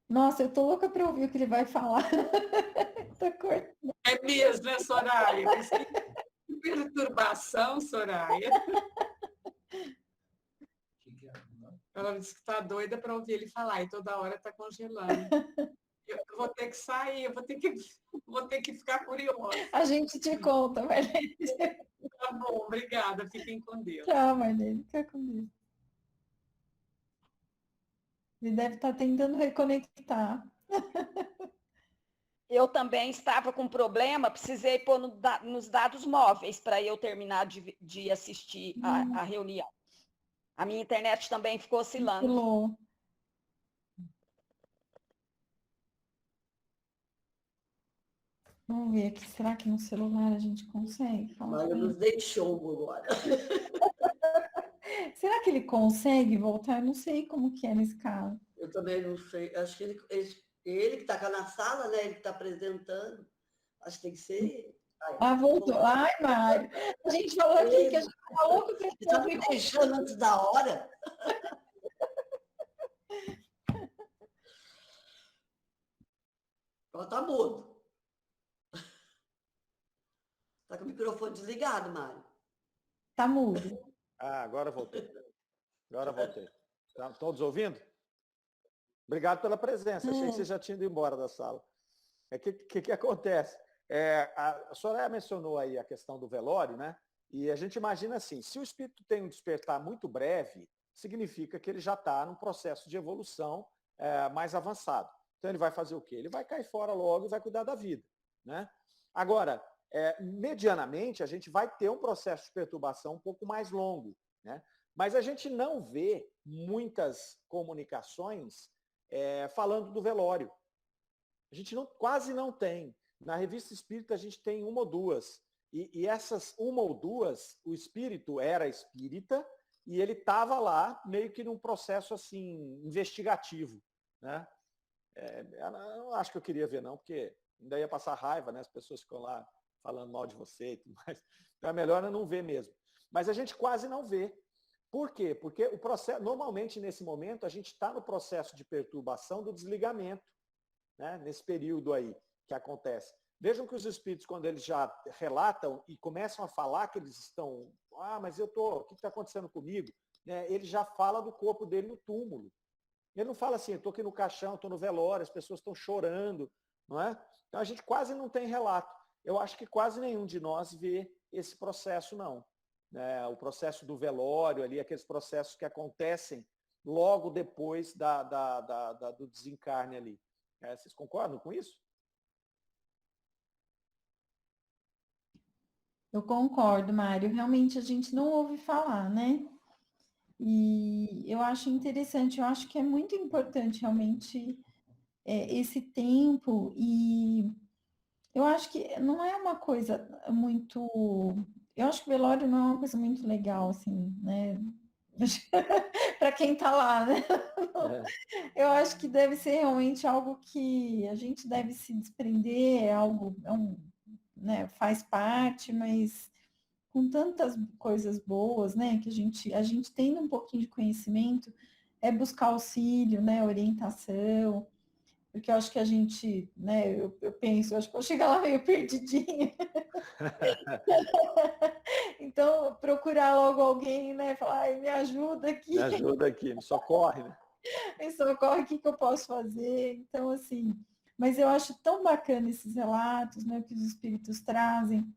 Nossa, eu tô louca para ouvir o que ele vai falar. Tô cortando. É mesmo, né, Soraya? Que perturbação, Soraya. Ela disse que está doida para ouvir ele falar e toda hora está congelando. Eu vou ter que sair, eu vou ter que ficar curiosa. A gente te conta, Marlene. Tá bom, obrigada. Fiquem com Deus. Tchau, Marlene. Fica com Deus. Ele deve estar tentando reconectar. Eu também estava com problema, precisei pôr nos dados móveis para eu terminar de assistir a reunião. A minha internet também ficou oscilando. Oscilou. Vamos ver aqui, será que no celular a gente consegue falar? Olha, nos deixou agora. Será que ele consegue voltar? Eu não sei como que é nesse caso. Eu também não sei. Acho que ele que está na sala, né? Ele que está apresentando. Acho que tem que ser. Voltou. Ai, Mário. A gente falou aqui que a gente está louco para está me deixando antes da hora. Ela está mudo. Está com o microfone desligado, Mário. Está mudo. Agora voltei. Estão todos ouvindo? Obrigado pela presença. Achei que você já tinha ido embora da sala. O que acontece? A Soraya mencionou aí a questão do velório, né? E a gente imagina assim, se o espírito tem um despertar muito breve, significa que ele já está num processo de evolução mais avançado. Então ele vai fazer o quê? Ele vai cair fora logo e vai cuidar da vida, né? Agora, medianamente, a gente vai ter um processo de perturbação um pouco mais longo, né? Mas a gente não vê muitas comunicações falando do velório. A gente quase não tem. Na Revista Espírita a gente tem uma ou duas. E essas uma ou duas, o espírito era espírita e ele estava lá meio que num processo assim investigativo, né? Eu não acho que eu queria ver não, porque ainda ia passar raiva, né? As pessoas ficam lá falando mal de você e tudo mais. Então é melhor eu não ver mesmo. Mas a gente quase não vê. Por quê? Porque o processo, normalmente nesse momento a gente está no processo de perturbação do desligamento, né? Nesse período aí que acontece. Vejam que os espíritos, quando eles já relatam e começam a falar que eles estão, mas o que está acontecendo comigo? Ele já fala do corpo dele no túmulo. Ele não fala assim, eu estou aqui no caixão, estou no velório, as pessoas estão chorando, não é? Então a gente quase não tem relato. Eu acho que quase nenhum de nós vê esse processo, não. O processo do velório ali, aqueles processos que acontecem logo depois do desencarne ali. Vocês concordam com isso? Eu concordo, Mário. Realmente a gente não ouve falar, né? E eu acho interessante, eu acho que é muito importante realmente esse tempo, e eu acho que não é uma coisa muito. Eu acho que o velório não é uma coisa muito legal, assim, né? Para quem está lá, né? Eu acho que deve ser realmente algo que a gente deve se desprender, né, faz parte, mas com tantas coisas boas, né, que a gente tendo um pouquinho de conhecimento, buscar auxílio, né, orientação, porque eu acho que a gente, né, eu penso, eu acho que eu chegar lá meio perdidinha. Então, procurar logo alguém, né, falar, me ajuda aqui. Me ajuda aqui, me socorre, né? Me socorre, o que eu posso fazer? Então, assim, mas eu acho tão bacana esses relatos, né, que os espíritos trazem,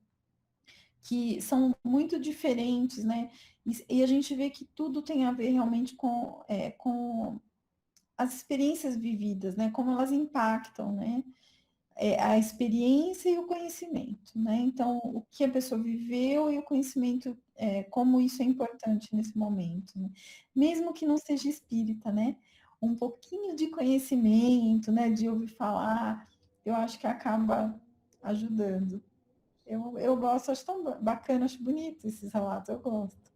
que são muito diferentes, né? E a gente vê que tudo tem a ver realmente com as experiências vividas, né? Como elas impactam, né? A experiência e o conhecimento, né? Então, o que a pessoa viveu e o conhecimento, como isso é importante nesse momento, né? Mesmo que não seja espírita, né? um pouquinho de conhecimento, né, de ouvir falar, eu acho que acaba ajudando. Eu gosto, acho tão bacana, acho bonito esses relatos, eu gosto.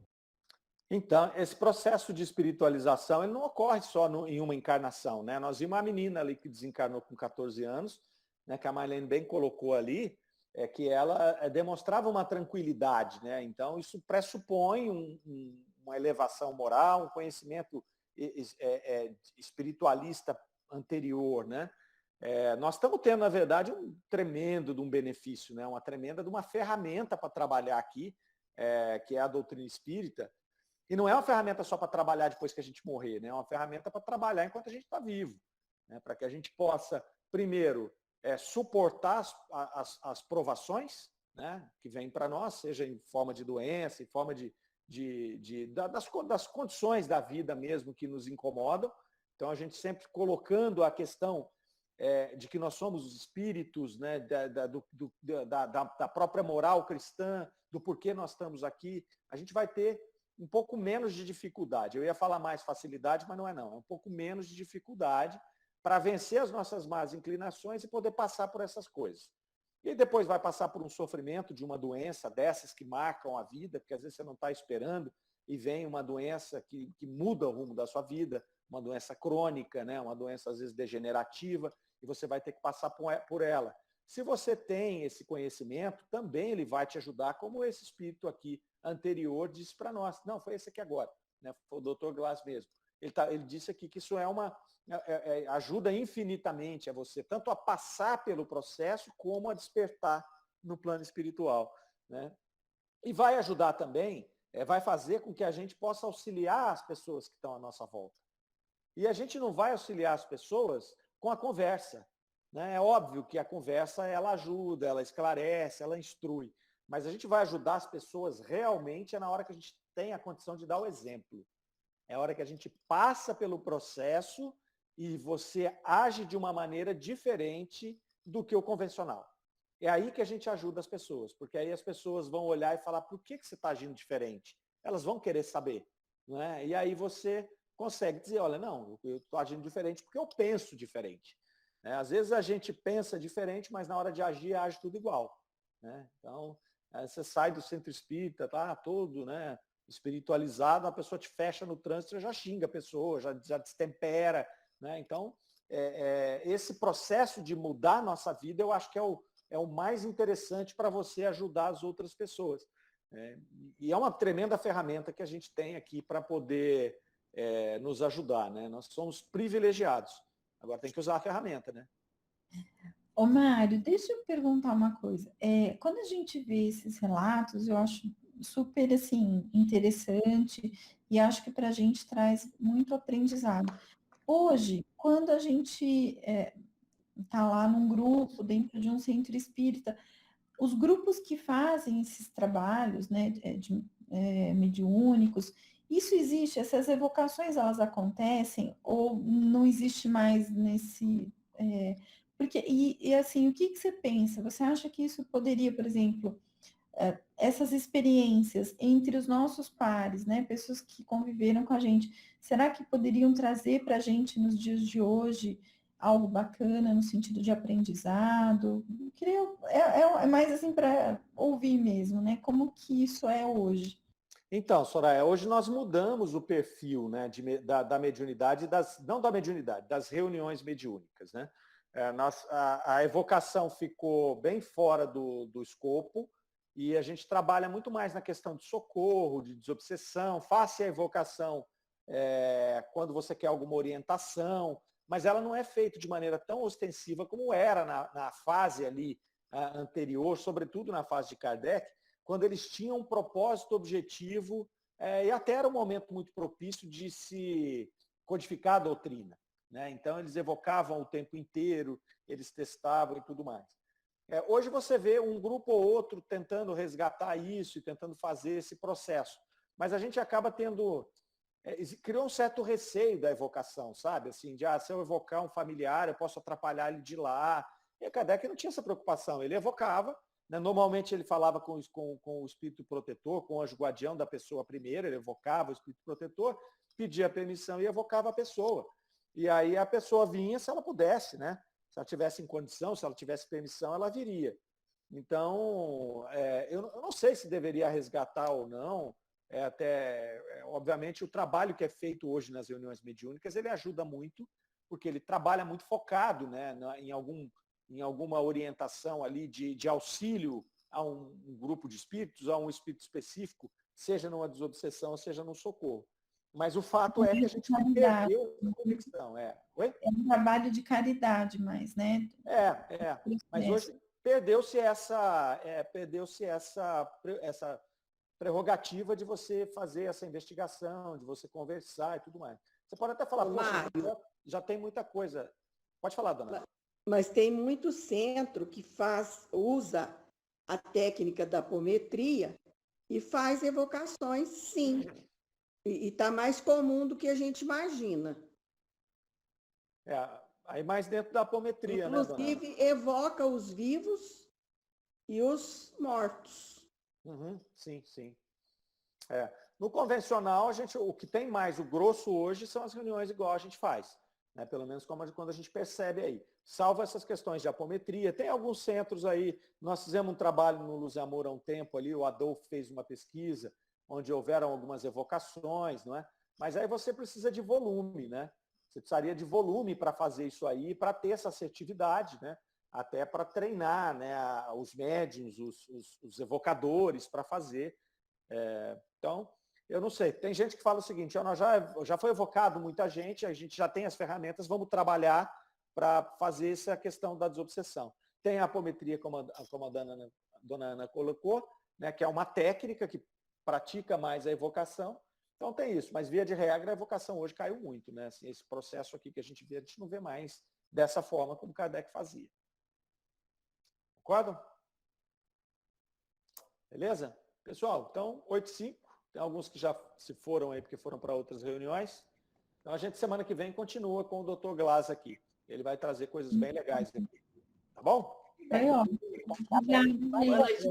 Então, esse processo de espiritualização, ele não ocorre só em uma encarnação, né? Nós vimos uma menina ali que desencarnou com 14 anos, né, que a Marlene bem colocou ali, que ela demonstrava uma tranquilidade, né? Então, isso pressupõe uma elevação moral, um conhecimento espiritualista anterior, né? Nós estamos tendo, na verdade, um tremendo de um benefício, né? Uma tremenda de uma ferramenta para trabalhar aqui, que é a doutrina espírita. E não é uma ferramenta só para trabalhar depois que a gente morrer, né? É uma ferramenta para trabalhar enquanto a gente está vivo, né? Para que a gente possa, primeiro, suportar as provações, né, que vêm para nós, seja em forma de doença, em forma das condições da vida mesmo que nos incomodam. Então, a gente sempre colocando a questão de que nós somos os espíritos, né, da própria moral cristã, do porquê nós estamos aqui, a gente vai ter um pouco menos de dificuldade. Eu ia falar mais facilidade, mas não é não. É um pouco menos de dificuldade para vencer as nossas más inclinações e poder passar por essas coisas. E depois vai passar por um sofrimento de uma doença dessas que marcam a vida, porque às vezes você não está esperando e vem uma doença que muda o rumo da sua vida, uma doença crônica, né? Uma doença às vezes degenerativa, e você vai ter que passar por ela. Se você tem esse conhecimento, também ele vai te ajudar, como esse espírito aqui anterior disse para nós. Não, foi esse aqui agora, né? Foi o Dr. Glass mesmo. Ele disse aqui que isso ajuda infinitamente a você, tanto a passar pelo processo, como a despertar no plano espiritual, né? E vai ajudar também, vai fazer com que a gente possa auxiliar as pessoas que estão à nossa volta. E a gente não vai auxiliar as pessoas com a conversa, né? É óbvio que a conversa, ela ajuda, ela esclarece, ela instrui, mas a gente vai ajudar as pessoas realmente na hora que a gente tem a condição de dar o exemplo. É a hora que a gente passa pelo processo e você age de uma maneira diferente do que o convencional. É aí que a gente ajuda as pessoas, porque aí as pessoas vão olhar e falar, por que você está agindo diferente? Elas vão querer saber, não é? E aí você consegue dizer, olha, não, eu estou agindo diferente porque eu penso diferente. Né? Às vezes a gente pensa diferente, mas na hora de agir, age tudo igual. Né? Então, você sai do centro espírita, tá todo, né, espiritualizado, a pessoa te fecha no trânsito, já xinga a pessoa, já destempera. Né? Então, esse processo de mudar a nossa vida, eu acho que é o mais interessante para você ajudar as outras pessoas. E é uma tremenda ferramenta que a gente tem aqui para poder nos ajudar. Né? Nós somos privilegiados. Agora tem que usar a ferramenta, né? Ô, Mário, deixa eu perguntar uma coisa. Quando a gente vê esses relatos, eu acho super, assim, interessante e acho que para a gente traz muito aprendizado. Hoje, quando a gente está lá num grupo, dentro de um centro espírita, os grupos que fazem esses trabalhos, né, mediúnicos, isso existe? Essas evocações, elas acontecem ou não existe mais nesse... porque, assim, o que você pensa? Você acha que isso poderia, por exemplo, essas experiências entre os nossos pares, né, pessoas que conviveram com a gente, será que poderiam trazer para a gente nos dias de hoje algo bacana no sentido de aprendizado? É mais assim para ouvir mesmo, né? Como que isso é hoje? Então, Soraya, hoje nós mudamos o perfil, né, da mediunidade, não da mediunidade, das reuniões mediúnicas. Né? A evocação ficou bem fora do escopo e a gente trabalha muito mais na questão de socorro, de desobsessão, faça a evocação quando você quer alguma orientação, mas ela não é feita de maneira tão ostensiva como era na fase ali anterior, sobretudo na fase de Kardec, quando eles tinham um propósito objetivo e até era um momento muito propício de se codificar a doutrina. Né? Então, eles evocavam o tempo inteiro, eles testavam e tudo mais. Hoje você vê um grupo ou outro tentando resgatar isso e tentando fazer esse processo, mas a gente acaba tendo... criou um certo receio da evocação, sabe? Assim, se eu evocar um familiar, eu posso atrapalhar ele de lá. E a Kardec não tinha essa preocupação, ele evocava. Normalmente ele falava com o espírito protetor, com o anjo guardião da pessoa primeiro, ele evocava o espírito protetor, pedia permissão e evocava a pessoa. e aí a pessoa vinha se ela pudesse, né? Se ela tivesse em condição, se ela tivesse permissão, ela viria. Então, eu não sei se deveria resgatar ou não, obviamente, o trabalho que é feito hoje nas reuniões mediúnicas, ele ajuda muito, porque ele trabalha muito focado, né, em alguma orientação ali de auxílio a um grupo de espíritos, a um espírito específico, seja numa desobsessão, seja no socorro. Mas o fato é que a gente perdeu a conexão. Oi? É um trabalho de caridade mais, né? Mas hoje perdeu-se essa prerrogativa de você fazer essa investigação, de você conversar e tudo mais. Você pode até falar, poxa, já tem muita coisa. Pode falar, dona. Mas tem muito centro que usa a técnica da apometria e faz evocações, sim. E está mais comum do que a gente imagina. Aí mais dentro da apometria, inclusive, né, evoca os vivos e os mortos. Sim, sim. No convencional, o que tem mais, o grosso hoje, são as reuniões igual a gente faz. Né? Pelo menos quando a gente percebe aí. Salvo essas questões de apometria. Tem alguns centros aí, nós fizemos um trabalho no Luz e Amor há um tempo ali, o Adolfo fez uma pesquisa, onde houveram algumas evocações, não é? Mas aí você precisa de volume, né? Você precisaria de volume para fazer isso aí, para ter essa assertividade, né? Até para treinar, né, os médiuns, os evocadores para fazer. Então, eu não sei. Tem gente que fala o seguinte, já foi evocado muita gente, a gente já tem as ferramentas, vamos trabalhar para fazer essa questão da desobsessão. Tem a apometria, como a dona Ana colocou, né, que é uma técnica que pratica mais a evocação. Então tem isso, mas via de regra a evocação hoje caiu muito, né? Assim, esse processo aqui que a gente vê, a gente não vê mais dessa forma como Kardec fazia. Concordo? Beleza? Pessoal, então 8h05, tem alguns que já se foram aí porque foram para outras reuniões. Então a gente semana que vem continua com o Dr. Glass aqui. Ele vai trazer coisas bem legais aqui. Tá bom? Foi ótimo. Boa noite.